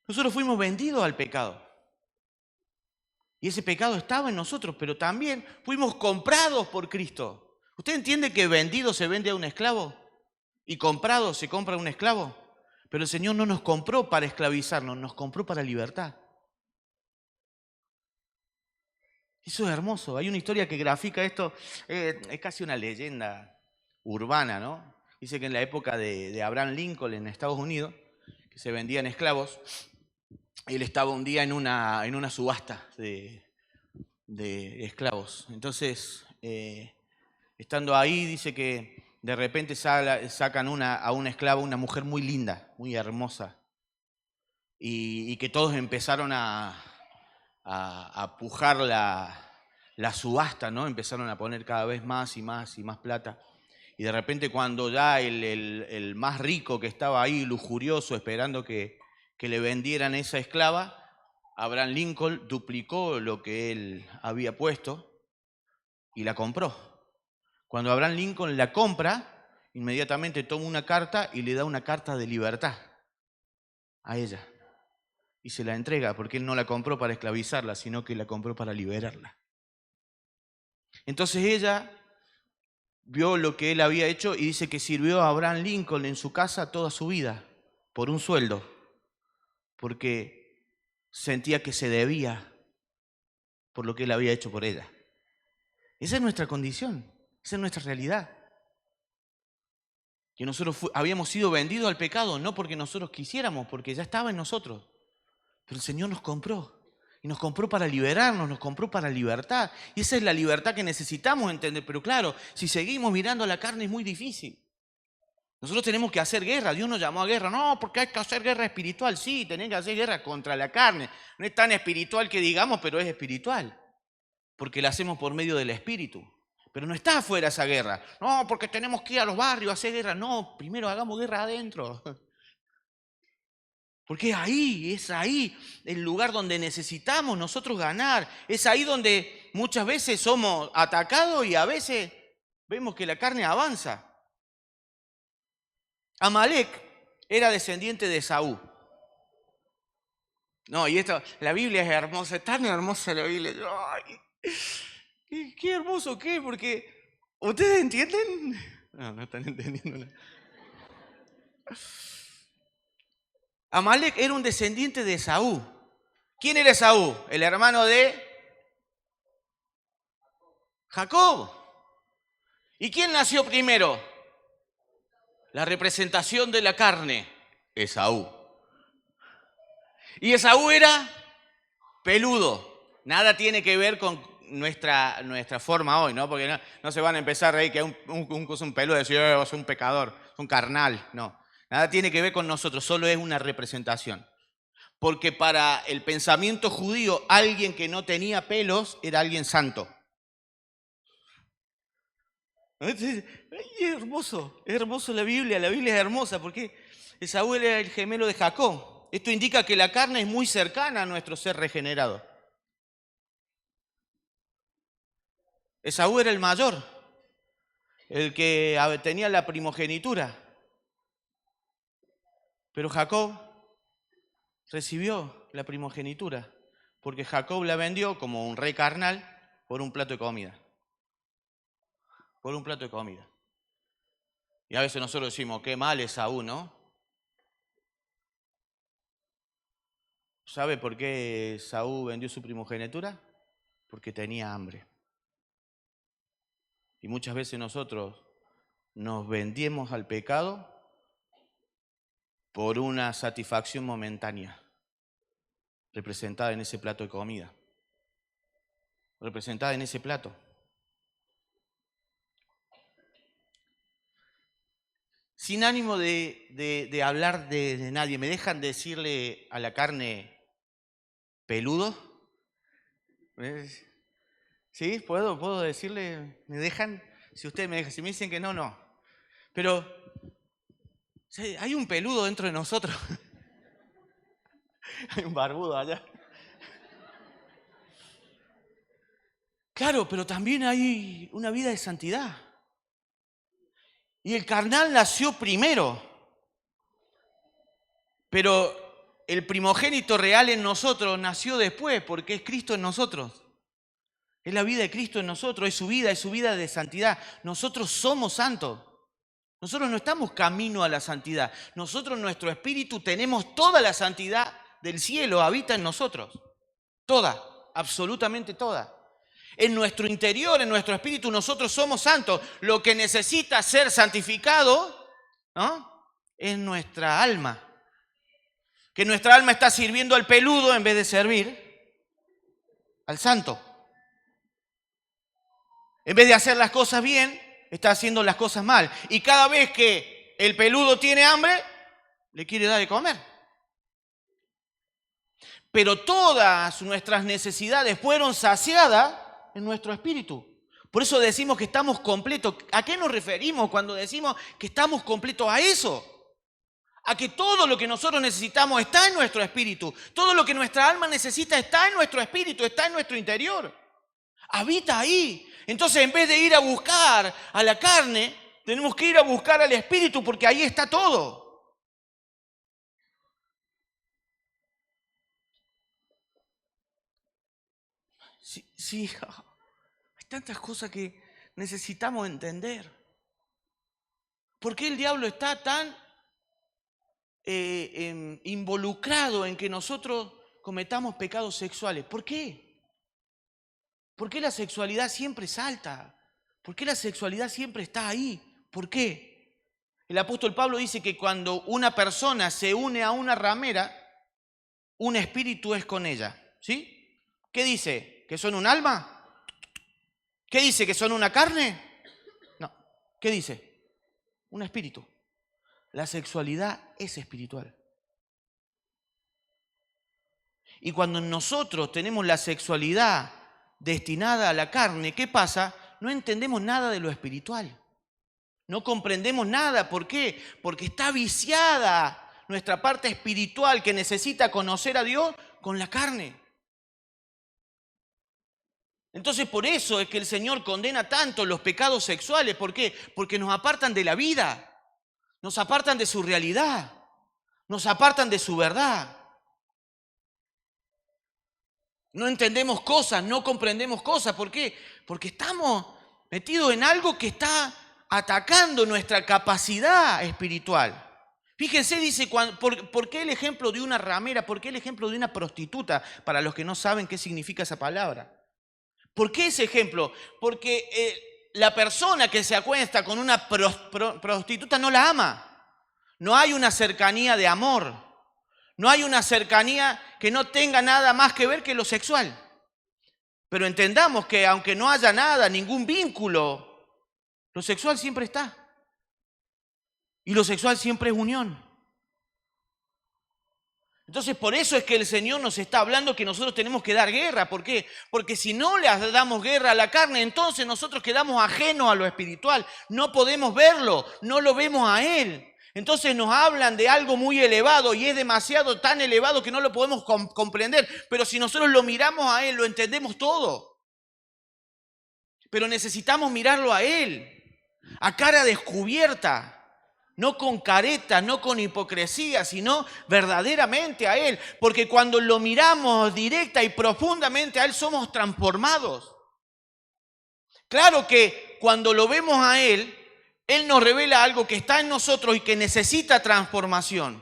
nosotros fuimos vendidos al pecado. Y ese pecado estaba en nosotros, pero también fuimos comprados por Cristo. ¿Usted entiende que vendido se vende a un esclavo? ¿Y comprado se compra a un esclavo? Pero el Señor no nos compró para esclavizarnos, nos compró para libertad. Eso es hermoso. Hay una historia que grafica esto, es casi una leyenda urbana, ¿no? Dice que en la época de Abraham Lincoln en Estados Unidos, que se vendían esclavos, él estaba un día en una subasta de esclavos. Entonces, estando ahí, dice que de repente sacan a una esclava, una mujer muy linda, muy hermosa, y que todos empezaron a pujar la subasta, ¿no? Empezaron a poner cada vez más y más y más plata. Y de repente cuando ya el más rico que estaba ahí, lujurioso, esperando que le vendieran esa esclava, Abraham Lincoln duplicó lo que él había puesto y la compró. Cuando Abraham Lincoln la compra, inmediatamente toma una carta y le da una carta de libertad a ella. Y se la entrega porque él no la compró para esclavizarla, sino que la compró para liberarla. Entonces ella vio lo que él había hecho y dice que sirvió a Abraham Lincoln en su casa toda su vida por un sueldo, porque sentía que se debía por lo que él había hecho por ella. Esa es nuestra condición, esa es nuestra realidad. Que nosotros habíamos sido vendidos al pecado, no porque nosotros quisiéramos, porque ya estaba en nosotros. Pero el Señor nos compró. Y nos compró para liberarnos, nos compró para libertad. Y esa es la libertad que necesitamos entender. Pero claro, si seguimos mirando a la carne es muy difícil. Nosotros tenemos que hacer guerra. Dios nos llamó a guerra. No, porque hay que hacer guerra espiritual. Sí, tenés que hacer guerra contra la carne. No es tan espiritual que digamos, pero es espiritual. Porque la hacemos por medio del Espíritu. Pero no está afuera esa guerra. No, porque tenemos que ir a los barrios a hacer guerra. No, primero hagamos guerra adentro. Porque es ahí el lugar donde necesitamos nosotros ganar. Es ahí donde muchas veces somos atacados y a veces vemos que la carne avanza. Amalek era descendiente de Esaú. No, y la Biblia es hermosa, es tan hermosa la Biblia. Ay, qué hermoso que, porque ¿ustedes entienden? No están entendiendo nada. Amalek era un descendiente de Esaú. ¿Quién era Esaú? El hermano de Jacob. ¿Y quién nació primero? La representación de la carne, Esaú. Y Esaú era peludo. Nada tiene que ver con nuestra forma hoy, ¿no? Porque no se van a empezar a reír que un peludo decir, es un pecador, es un carnal. No, nada tiene que ver con nosotros, solo es una representación. Porque para el pensamiento judío, alguien que no tenía pelos era alguien santo. Es hermoso la Biblia es hermosa porque Esaú era el gemelo de Jacob. Esto indica que la carne es muy cercana a nuestro ser regenerado. Esaú era el mayor, el que tenía la primogenitura. Pero Jacob recibió la primogenitura porque Jacob la vendió como un rey carnal por un plato de comida. Por un plato de comida. Y a veces nosotros decimos, qué mal Esaú, ¿no? ¿Sabe por qué Esaú vendió su primogenitura? Porque tenía hambre. Y muchas veces nosotros nos vendemos al pecado por una satisfacción momentánea, representada en ese plato de comida, representada en ese plato. Sin ánimo de hablar de nadie, ¿me dejan decirle a la carne peludo? ¿Sí? ¿Puedo decirle? ¿Me dejan? Si ustedes me dejan, si me dicen que no, no. Pero ¿sí? Hay un peludo dentro de nosotros. Hay un barbudo allá. Claro, pero también hay una vida de santidad. Y el carnal nació primero. Pero el primogénito real en nosotros nació después porque es Cristo en nosotros. Es la vida de Cristo en nosotros, es su vida de santidad. Nosotros somos santos. Nosotros no estamos camino a la santidad. Nosotros, nuestro espíritu, tenemos toda la santidad del cielo, habita en nosotros. Toda, absolutamente toda. En nuestro interior, en nuestro espíritu, nosotros somos santos. Lo que necesita ser santificado, ¿no?, es nuestra alma. Que nuestra alma está sirviendo al peludo en vez de servir al santo. En vez de hacer las cosas bien, está haciendo las cosas mal. Y cada vez que el peludo tiene hambre, le quiere dar de comer. Pero todas nuestras necesidades fueron saciadas en nuestro espíritu. Por eso decimos que estamos completos. ¿A qué nos referimos cuando decimos que estamos completos? A eso. A que todo lo que nosotros necesitamos está en nuestro espíritu. Todo lo que nuestra alma necesita está en nuestro espíritu, está en nuestro interior. Habita ahí. Entonces, en vez de ir a buscar a la carne, tenemos que ir a buscar al espíritu, porque ahí está todo. Sí, hay tantas cosas que necesitamos entender. ¿Por qué el diablo está tan involucrado en que nosotros cometamos pecados sexuales? ¿Por qué? ¿Por qué la sexualidad siempre salta? ¿Por qué la sexualidad siempre está ahí? ¿Por qué? El apóstol Pablo dice que cuando una persona se une a una ramera, un espíritu es con ella. ¿Sí? ¿Qué dice? ¿Que son un alma? ¿Qué dice? ¿Que son una carne? No. ¿Qué dice? Un espíritu. La sexualidad es espiritual. Y cuando nosotros tenemos la sexualidad destinada a la carne, ¿qué pasa? No entendemos nada de lo espiritual. No comprendemos nada. ¿Por qué? Porque está viciada nuestra parte espiritual que necesita conocer a Dios con la carne. Entonces, por eso es que el Señor condena tanto los pecados sexuales. ¿Por qué? Porque nos apartan de la vida, nos apartan de su realidad, nos apartan de su verdad. No entendemos cosas, no comprendemos cosas. ¿Por qué? Porque estamos metidos en algo que está atacando nuestra capacidad espiritual. Fíjense, dice, ¿por qué el ejemplo de una ramera? ¿Por qué el ejemplo de una prostituta? Para los que no saben qué significa esa palabra. ¿Por qué ese ejemplo? Porque la persona que se acuesta con una prostituta no la ama. No hay una cercanía de amor. No hay una cercanía que no tenga nada más que ver que lo sexual. Pero entendamos que aunque no haya nada, ningún vínculo, lo sexual siempre está. Y lo sexual siempre es unión. Entonces, por eso es que el Señor nos está hablando que nosotros tenemos que dar guerra. ¿Por qué? Porque si no le damos guerra a la carne, entonces nosotros quedamos ajenos a lo espiritual. No podemos verlo, no lo vemos a Él. Entonces nos hablan de algo muy elevado y es demasiado tan elevado que no lo podemos comprender. Pero si nosotros lo miramos a Él, lo entendemos todo. Pero necesitamos mirarlo a Él, a cara descubierta. No con careta, no con hipocresía, sino verdaderamente a Él. Porque cuando lo miramos directa y profundamente a Él, somos transformados. Claro que cuando lo vemos a Él, Él nos revela algo que está en nosotros y que necesita transformación.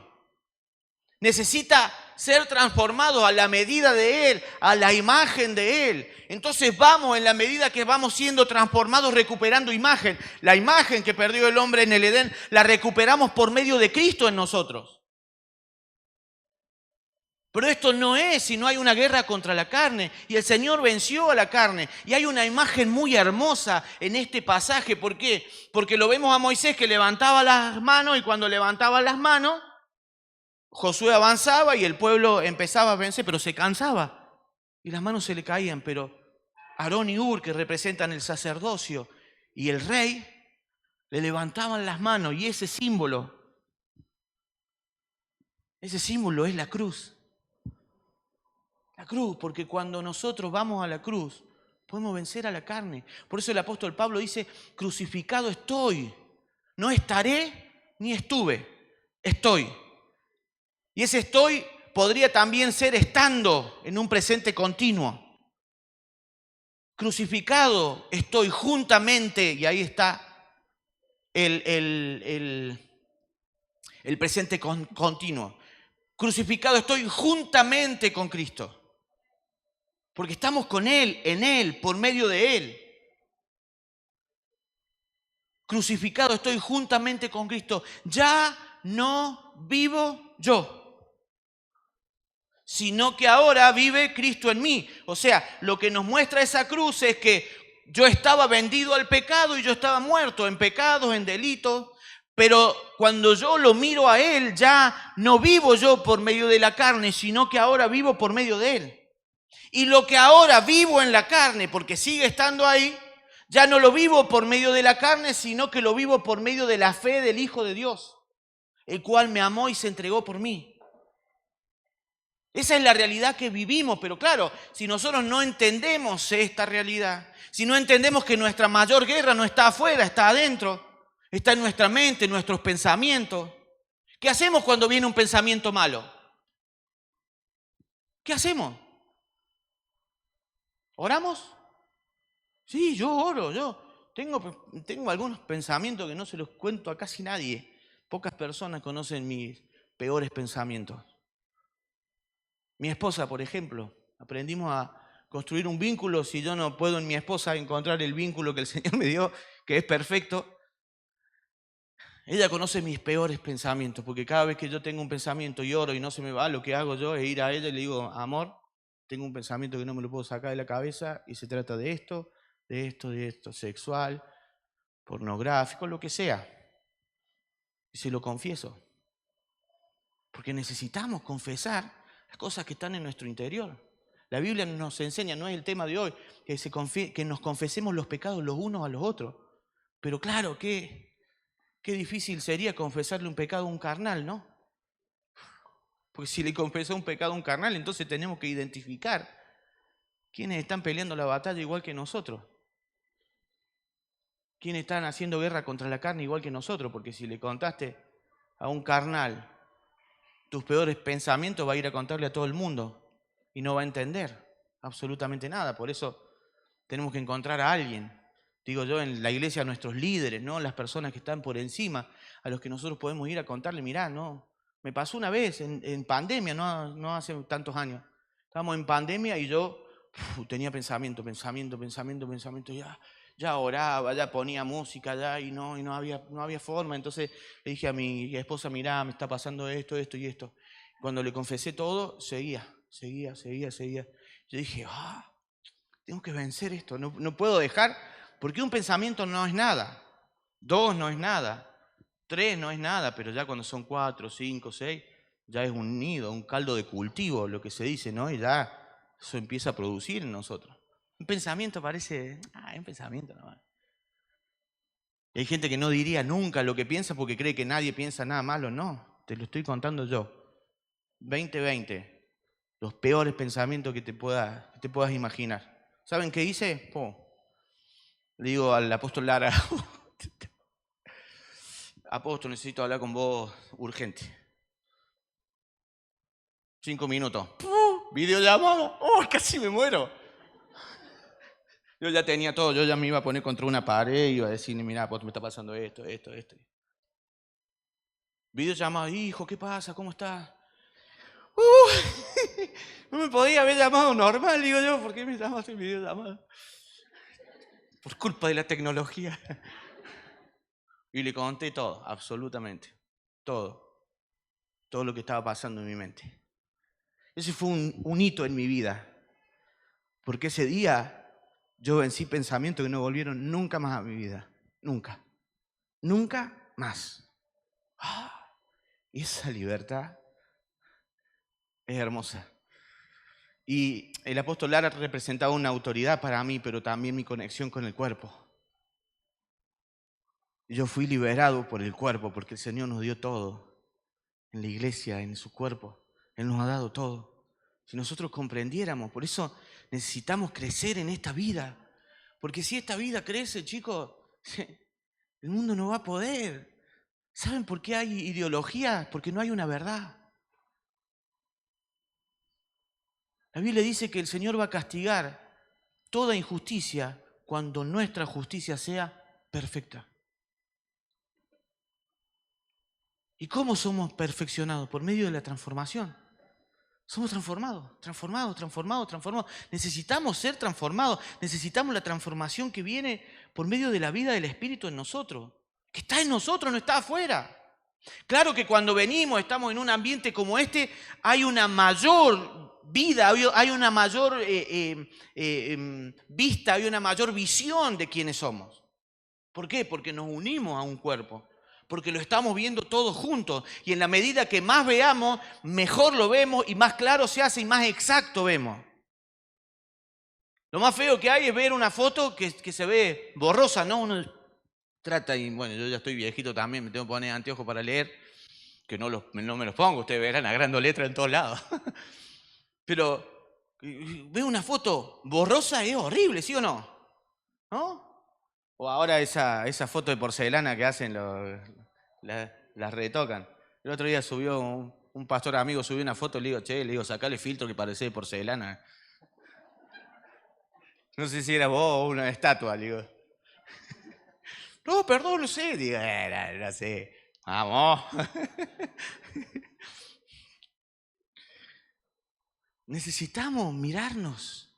Necesita ser transformado a la medida de Él, a la imagen de Él. Entonces vamos, en la medida que vamos siendo transformados, recuperando imagen. La imagen que perdió el hombre en el Edén, la recuperamos por medio de Cristo en nosotros. Pero esto no es si no hay una guerra contra la carne. Y el Señor venció a la carne. Y hay una imagen muy hermosa en este pasaje. ¿Por qué? Porque lo vemos a Moisés que levantaba las manos y cuando levantaba las manos, Josué avanzaba y el pueblo empezaba a vencer, pero se cansaba. Y las manos se le caían, pero Aarón y Hur, que representan el sacerdocio, y el rey, le levantaban las manos. Y ese símbolo es la cruz. La cruz, porque cuando nosotros vamos a la cruz, podemos vencer a la carne. Por eso el apóstol Pablo dice, crucificado estoy. No estaré ni estuve, estoy. Y ese estoy podría también ser estando en un presente continuo. Crucificado estoy juntamente, y ahí está el, el- el- el presente continuo. Crucificado estoy juntamente con Cristo. Porque estamos con Él, en Él, por medio de Él. Crucificado estoy juntamente con Cristo. Ya no vivo yo, sino que ahora vive Cristo en mí. O sea, lo que nos muestra esa cruz es que yo estaba vendido al pecado y yo estaba muerto en pecados, en delitos. Pero cuando yo lo miro a Él, ya no vivo yo por medio de la carne, sino que ahora vivo por medio de Él. Y lo que ahora vivo en la carne, porque sigue estando ahí, ya no lo vivo por medio de la carne, sino que lo vivo por medio de la fe del Hijo de Dios, el cual me amó y se entregó por mí. Esa es la realidad que vivimos, pero claro, si nosotros no entendemos esta realidad, si no entendemos que nuestra mayor guerra no está afuera, está adentro, está en nuestra mente, en nuestros pensamientos, ¿qué hacemos cuando viene un pensamiento malo? ¿Qué hacemos? ¿Oramos? Sí, yo oro, yo tengo algunos pensamientos que no se los cuento a casi nadie. Pocas personas conocen mis peores pensamientos. Mi esposa, por ejemplo, aprendimos a construir un vínculo. Si yo no puedo en mi esposa encontrar el vínculo que el Señor me dio, que es perfecto, ella conoce mis peores pensamientos, porque cada vez que yo tengo un pensamiento y oro y no se me va, lo que hago yo es ir a ella y le digo, amor, tengo un pensamiento que no me lo puedo sacar de la cabeza y se trata de esto, de esto, de esto, sexual, pornográfico, lo que sea. Y se lo confieso. Porque necesitamos confesar las cosas que están en nuestro interior. La Biblia nos enseña, no es el tema de hoy, que nos confesemos los pecados los unos a los otros. Pero claro, qué difícil sería confesarle un pecado a un carnal, ¿no? Porque si le confesó un pecado a un carnal, entonces tenemos que identificar quiénes están peleando la batalla igual que nosotros. Quiénes están haciendo guerra contra la carne igual que nosotros. Porque si le contaste a un carnal tus peores pensamientos, va a ir a contarle a todo el mundo y no va a entender absolutamente nada. Por eso tenemos que encontrar a alguien, digo yo, en la iglesia, a nuestros líderes, ¿no? Las personas que están por encima, a los que nosotros podemos ir a contarle, mirá, no, me pasó una vez en pandemia, no hace tantos años. Estábamos en pandemia y yo tenía pensamiento, ya oraba, ya ponía música, ya y no había forma. Entonces le dije a mi esposa, mirá, me está pasando esto y esto. Cuando le confesé todo, seguía. Yo dije, tengo que vencer esto, no puedo dejar, porque un pensamiento no es nada, 2 no es nada, 3 no es nada, pero ya cuando son 4, 5, 6, ya es un nido, un caldo de cultivo, lo que se dice, ¿no? Y ya eso empieza a producir en nosotros. Un pensamiento parece, es un pensamiento nomás. Y hay gente que no diría nunca lo que piensa porque cree que nadie piensa nada malo. No, te lo estoy contando yo. 2020, los peores pensamientos que te puedas imaginar. ¿Saben qué hice? Le digo al apóstol Lara, apóstol, necesito hablar con vos urgente. 5 minutos. Videollamada. Casi me muero. Yo ya tenía todo, yo ya me iba a poner contra una pared y iba a decir, mira, apóstol, me está pasando esto. Videollamada, hijo, ¿qué pasa? ¿Cómo estás? No me podía haber llamado normal, digo yo, ¿por qué me llamas en videollamada? Por culpa de la tecnología. Y le conté todo, absolutamente, todo lo que estaba pasando en mi mente. Ese fue un hito en mi vida, porque ese día yo vencí pensamientos que no volvieron nunca más a mi vida, nunca más. Y esa libertad es hermosa. Y el apóstol Lara representaba una autoridad para mí, pero también mi conexión con el cuerpo. Yo fui liberado por el cuerpo porque el Señor nos dio todo. En la iglesia, en su cuerpo. Él nos ha dado todo. Si nosotros comprendiéramos, por eso necesitamos crecer en esta vida. Porque si esta vida crece, chicos, el mundo no va a poder. ¿Saben por qué hay ideología? Porque no hay una verdad. La Biblia dice que el Señor va a castigar toda injusticia cuando nuestra justicia sea perfecta. ¿Y cómo somos perfeccionados? Por medio de la transformación. Somos transformados. Necesitamos ser transformados. Necesitamos la transformación que viene por medio de la vida del Espíritu en nosotros. Que está en nosotros, no está afuera. Claro que cuando venimos, estamos en un ambiente como este, hay una mayor vida, hay una mayor vista, hay una mayor visión de quiénes somos. ¿Por qué? Porque nos unimos a un cuerpo. Porque lo estamos viendo todos juntos. Y en la medida que más veamos, mejor lo vemos y más claro se hace y más exacto vemos. Lo más feo que hay es ver una foto que se ve borrosa, ¿no? Uno trata, y bueno, yo ya estoy viejito también, me tengo que poner anteojos para leer, que no me los pongo, ustedes verán a grande letra en todos lados. Pero veo una foto borrosa, es horrible, ¿sí o no? ¿No? O ahora esa foto de porcelana que hacen, las retocan. El otro día subió un pastor amigo, subió una foto, le digo, sacale filtro que parece de porcelana. No sé si era vos o una estatua, le digo. No, perdón, no sé. Digo, no sé. Vamos. Necesitamos mirarnos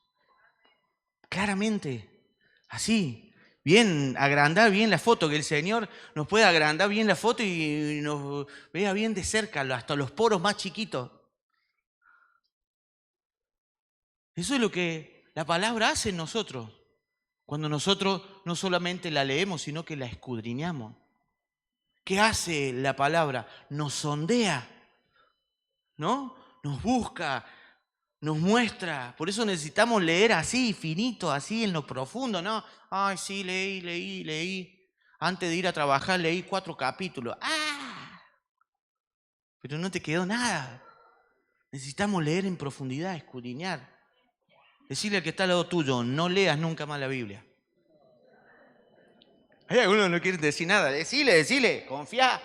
claramente, así, bien, agrandar bien la foto, que el Señor nos pueda agrandar bien la foto y nos vea bien de cerca, hasta los poros más chiquitos. Eso es lo que la palabra hace en nosotros, cuando nosotros no solamente la leemos, sino que la escudriñamos. ¿Qué hace la palabra? Nos sondea, ¿no? Nos busca, nos muestra. Por eso necesitamos leer así, finito, así en lo profundo, ¿no? Ay, sí, leí. Antes de ir a trabajar leí 4 capítulos. ¡Ah! Pero no te quedó nada. Necesitamos leer en profundidad, escudriñar. Decirle al que está al lado tuyo, no leas nunca más la Biblia. Hay algunos que no quieren decir nada. Decile, confía.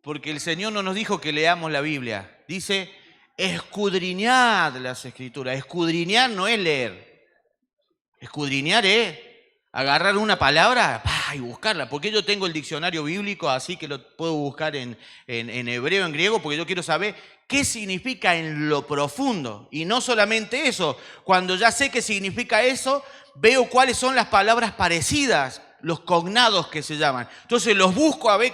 Porque el Señor no nos dijo que leamos la Biblia. Dice, escudriñad las Escrituras. Escudriñar no es leer. Escudriñar es agarrar una palabra y buscarla. Porque yo tengo el diccionario bíblico, así que lo puedo buscar en hebreo, en griego, porque yo quiero saber qué significa en lo profundo. Y no solamente eso. Cuando ya sé qué significa eso, veo cuáles son las palabras parecidas, los cognados que se llaman. Entonces los busco a ver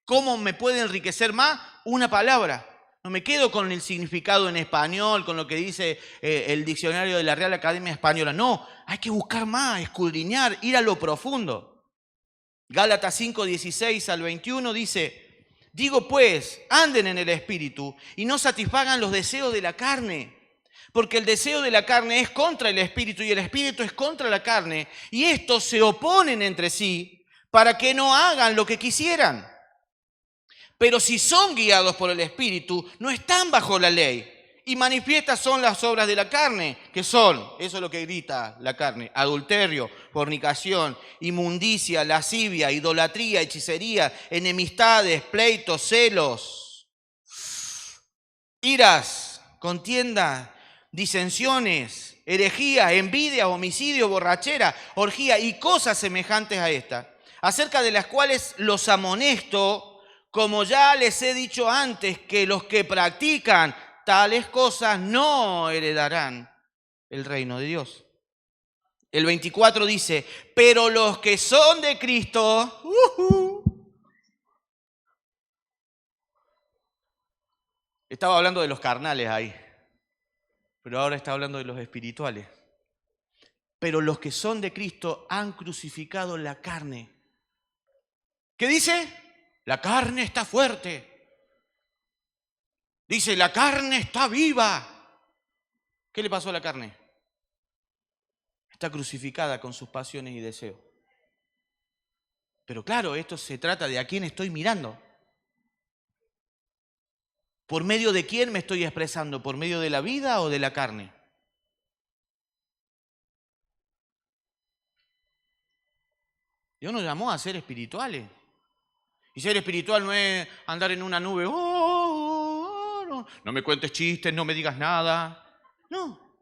cómo me puede enriquecer más una palabra. No me quedo con el significado en español, con lo que dice el diccionario de la Real Academia Española. No, hay que buscar más, escudriñar, ir a lo profundo. Gálatas 5, 16 al 21 dice, digo pues, anden en el Espíritu y no satisfagan los deseos de la carne. Porque el deseo de la carne es contra el Espíritu y el Espíritu es contra la carne. Y estos se oponen entre sí para que no hagan lo que quisieran. Pero si son guiados por el Espíritu, no están bajo la ley. Y manifiestas son las obras de la carne, que son, eso es lo que grita la carne, adulterio, fornicación, inmundicia, lascivia, idolatría, hechicería, enemistades, pleitos, celos, iras, contienda, disensiones, herejía, envidia, homicidio, borrachera, orgía y cosas semejantes a esta, acerca de las cuales los amonesto, como ya les he dicho antes, que los que practican tales cosas no heredarán el reino de Dios. El 24 dice, pero los que son de Cristo, estaba hablando de los carnales ahí, pero ahora está hablando de los espirituales. Pero los que son de Cristo han crucificado la carne. ¿Qué dice? La carne está fuerte. Dice, la carne está viva. ¿Qué le pasó a la carne? Está crucificada con sus pasiones y deseos. Pero claro, esto se trata de a quién estoy mirando. ¿Por medio de quién me estoy expresando? ¿Por medio de la vida o de la carne? Dios nos llamó a ser espirituales. Y ser espiritual no es andar en una nube. No me cuentes chistes, no me digas nada. No.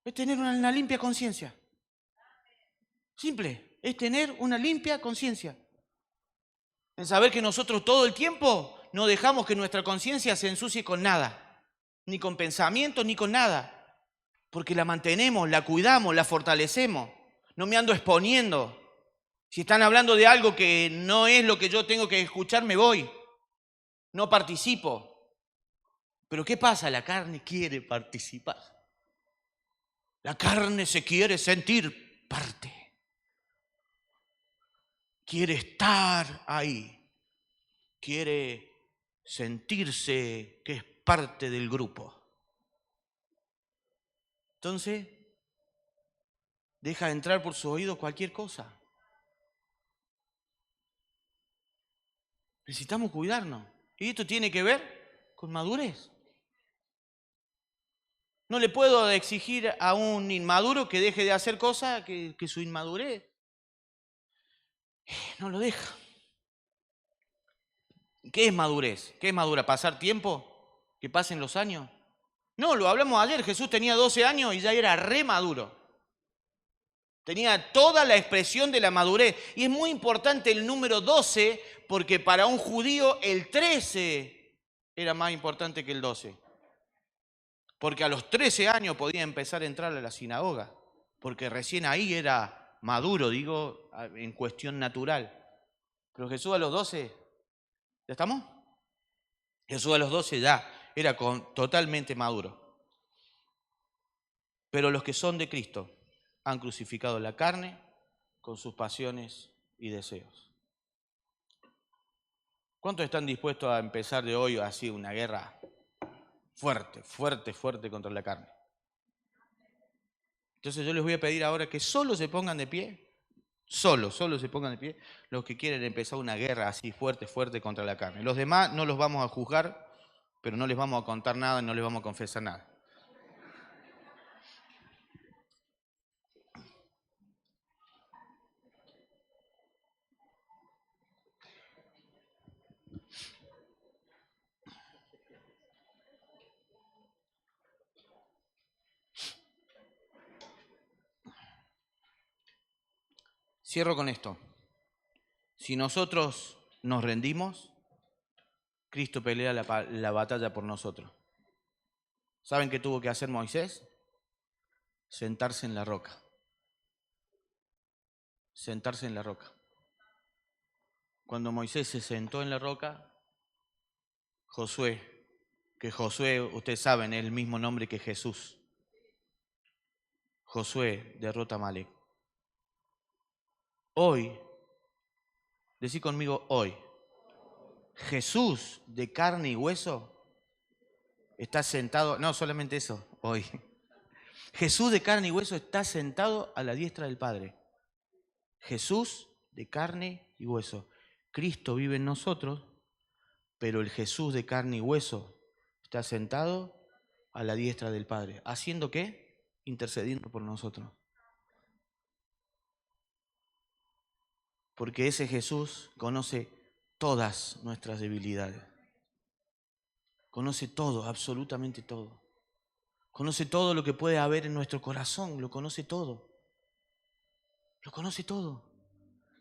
Es tener una limpia conciencia. Simple. Es tener una limpia conciencia. En saber que nosotros todo el tiempo no dejamos que nuestra conciencia se ensucie con nada, ni con pensamientos, ni con nada. Porque la mantenemos, la cuidamos, la fortalecemos. No me ando exponiendo. Si están hablando de algo que no es lo que yo tengo que escuchar, me voy. No participo. Pero ¿qué pasa? La carne quiere participar. La carne se quiere sentir parte. Quiere estar ahí. Quiere sentirse que es parte del grupo. Entonces, deja entrar por sus oídos cualquier cosa. Necesitamos cuidarnos. Y esto tiene que ver con madurez. No le puedo exigir a un inmaduro que deje de hacer cosas que su inmadurez no lo deja. ¿Qué es madurez? ¿Qué es madura? ¿Pasar tiempo? ¿Que pasen los años? No, lo hablamos ayer. Jesús tenía 12 años y ya era re maduro. Tenía toda la expresión de la madurez. Y es muy importante el número 12 porque para un judío el 13 era más importante que el 12. Porque a los 13 años podía empezar a entrar a la sinagoga. Porque recién ahí era maduro, digo, en cuestión natural. Pero Jesús a los 12, ¿ya estamos? Jesús a los 12 ya era totalmente maduro. Pero los que son de Cristo han crucificado la carne con sus pasiones y deseos. ¿Cuántos están dispuestos a empezar de hoy así una guerra fuerte contra la carne? Entonces yo les voy a pedir ahora que solo se pongan de pie, solo se pongan de pie, los que quieren empezar una guerra así fuerte contra la carne. Los demás no los vamos a juzgar, pero no les vamos a contar nada, no les vamos a confesar nada. Cierro con esto. Si nosotros nos rendimos, Cristo pelea la batalla por nosotros. ¿Saben qué tuvo que hacer Moisés? Sentarse en la roca. Sentarse en la roca. Cuando Moisés se sentó en la roca, Josué, ustedes saben, es el mismo nombre que Jesús. Josué derrota a Amalek. Hoy, decí conmigo hoy, Jesús de carne y hueso está sentado, no solamente eso, hoy. Jesús de carne y hueso está sentado a la diestra del Padre. Jesús de carne y hueso. Cristo vive en nosotros, pero el Jesús de carne y hueso está sentado a la diestra del Padre. ¿Haciendo qué? Intercediendo por nosotros. Porque ese Jesús conoce todas nuestras debilidades. Conoce todo, absolutamente todo. Conoce todo lo que puede haber en nuestro corazón, lo conoce todo. Lo conoce todo.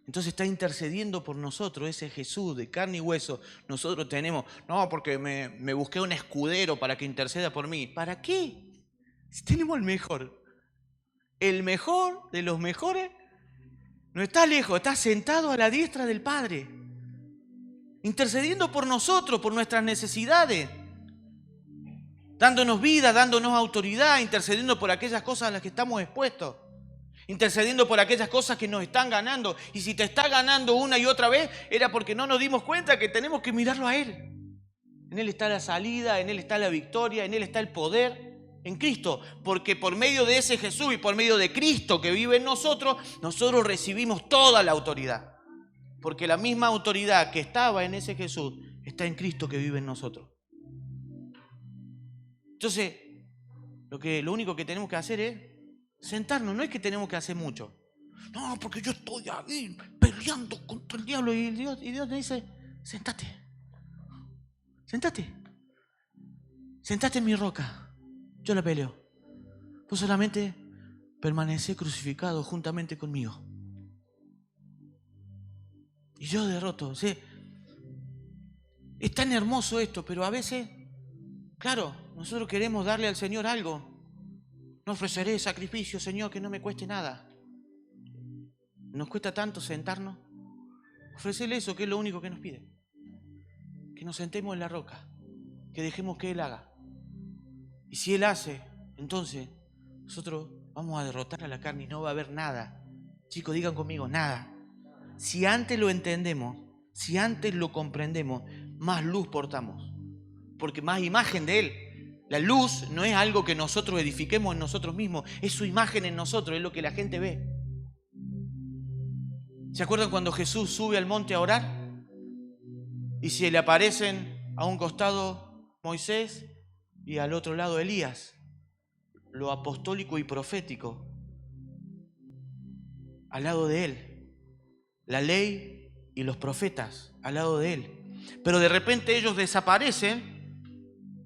Entonces está intercediendo por nosotros, ese Jesús de carne y hueso. Nosotros tenemos, no, porque me busqué un escudero para que interceda por mí. ¿Para qué? Si tenemos el mejor de los mejores, no está lejos, está sentado a la diestra del Padre, intercediendo por nosotros, por nuestras necesidades, dándonos vida, dándonos autoridad, intercediendo por aquellas cosas a las que estamos expuestos, intercediendo por aquellas cosas que nos están ganando. Y si te está ganando una y otra vez, era porque no nos dimos cuenta que tenemos que mirarlo a Él. En Él está la salida, en Él está la victoria, en Él está el poder. En Cristo, porque por medio de ese Jesús y por medio de Cristo que vive en nosotros, nosotros recibimos toda la autoridad. Porque la misma autoridad que estaba en ese Jesús está en Cristo que vive en nosotros. Entonces, lo único que tenemos que hacer es sentarnos. No es que tenemos que hacer mucho. No, porque yo estoy ahí peleando contra el diablo y Dios te dice, sentate. Sentate en mi roca. Yo la peleo. Vos solamente permanecé crucificado juntamente conmigo. Y yo derroto. ¿Sí? Es tan hermoso esto, pero a veces, claro, nosotros queremos darle al Señor algo. No ofreceré sacrificio, Señor, que no me cueste nada. Nos cuesta tanto sentarnos. Ofrecerle eso, que es lo único que nos pide. Que nos sentemos en la roca, que dejemos que Él haga. Y si Él hace, entonces nosotros vamos a derrotar a la carne y no va a haber nada. Chicos, digan conmigo, nada. Si antes lo entendemos, si antes lo comprendemos, más luz portamos, porque más imagen de Él. La luz no es algo que nosotros edifiquemos en nosotros mismos, es su imagen en nosotros, es lo que la gente ve. ¿Se acuerdan cuando Jesús sube al monte a orar? Y se le aparecen a un costado Moisés y al otro lado Elías, lo apostólico y profético, al lado de Él, la ley y los profetas al lado de Él. Pero de repente ellos desaparecen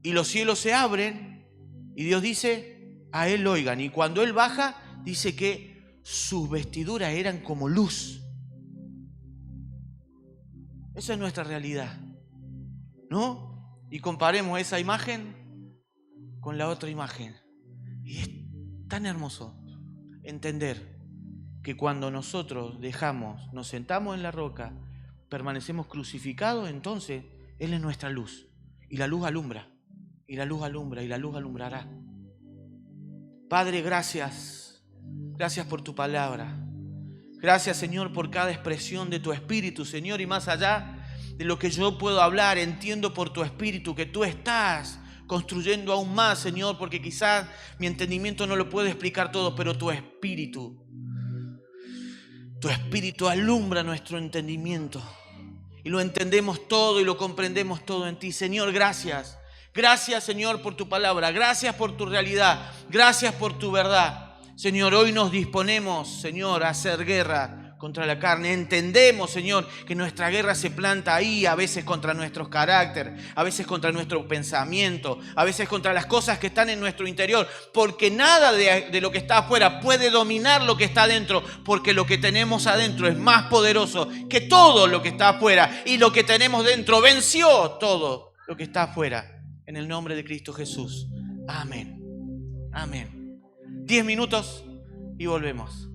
y los cielos se abren y Dios dice, a Él oigan. Y cuando Él baja, dice que sus vestiduras eran como luz. Esa es nuestra realidad, ¿no? Y comparemos esa imagen con la otra imagen. Y es tan hermoso entender que cuando nosotros nos sentamos en la roca, permanecemos crucificados, entonces Él es nuestra luz. Y la luz alumbra, y la luz alumbra, y la luz alumbrará. Padre, gracias. Gracias por tu palabra. Gracias, Señor, por cada expresión de tu Espíritu, Señor. Y más allá de lo que yo puedo hablar, entiendo por tu Espíritu que tú estás construyendo aún más, Señor, porque quizás mi entendimiento no lo puede explicar todo, pero tu Espíritu alumbra nuestro entendimiento. Y lo entendemos todo y lo comprendemos todo en ti. Señor, gracias. Gracias, Señor, por tu palabra. Gracias por tu realidad. Gracias por tu verdad. Señor, hoy nos disponemos, Señor, a hacer guerra contra la carne. Entendemos, Señor, que nuestra guerra se planta ahí, a veces contra nuestros caracteres, a veces contra nuestro pensamiento, a veces contra las cosas que están en nuestro interior, porque nada de lo que está afuera puede dominar lo que está adentro, porque lo que tenemos adentro es más poderoso que todo lo que está afuera, y lo que tenemos dentro venció todo lo que está afuera. En el nombre de Cristo Jesús. Amén. Amén. 10 minutos y volvemos.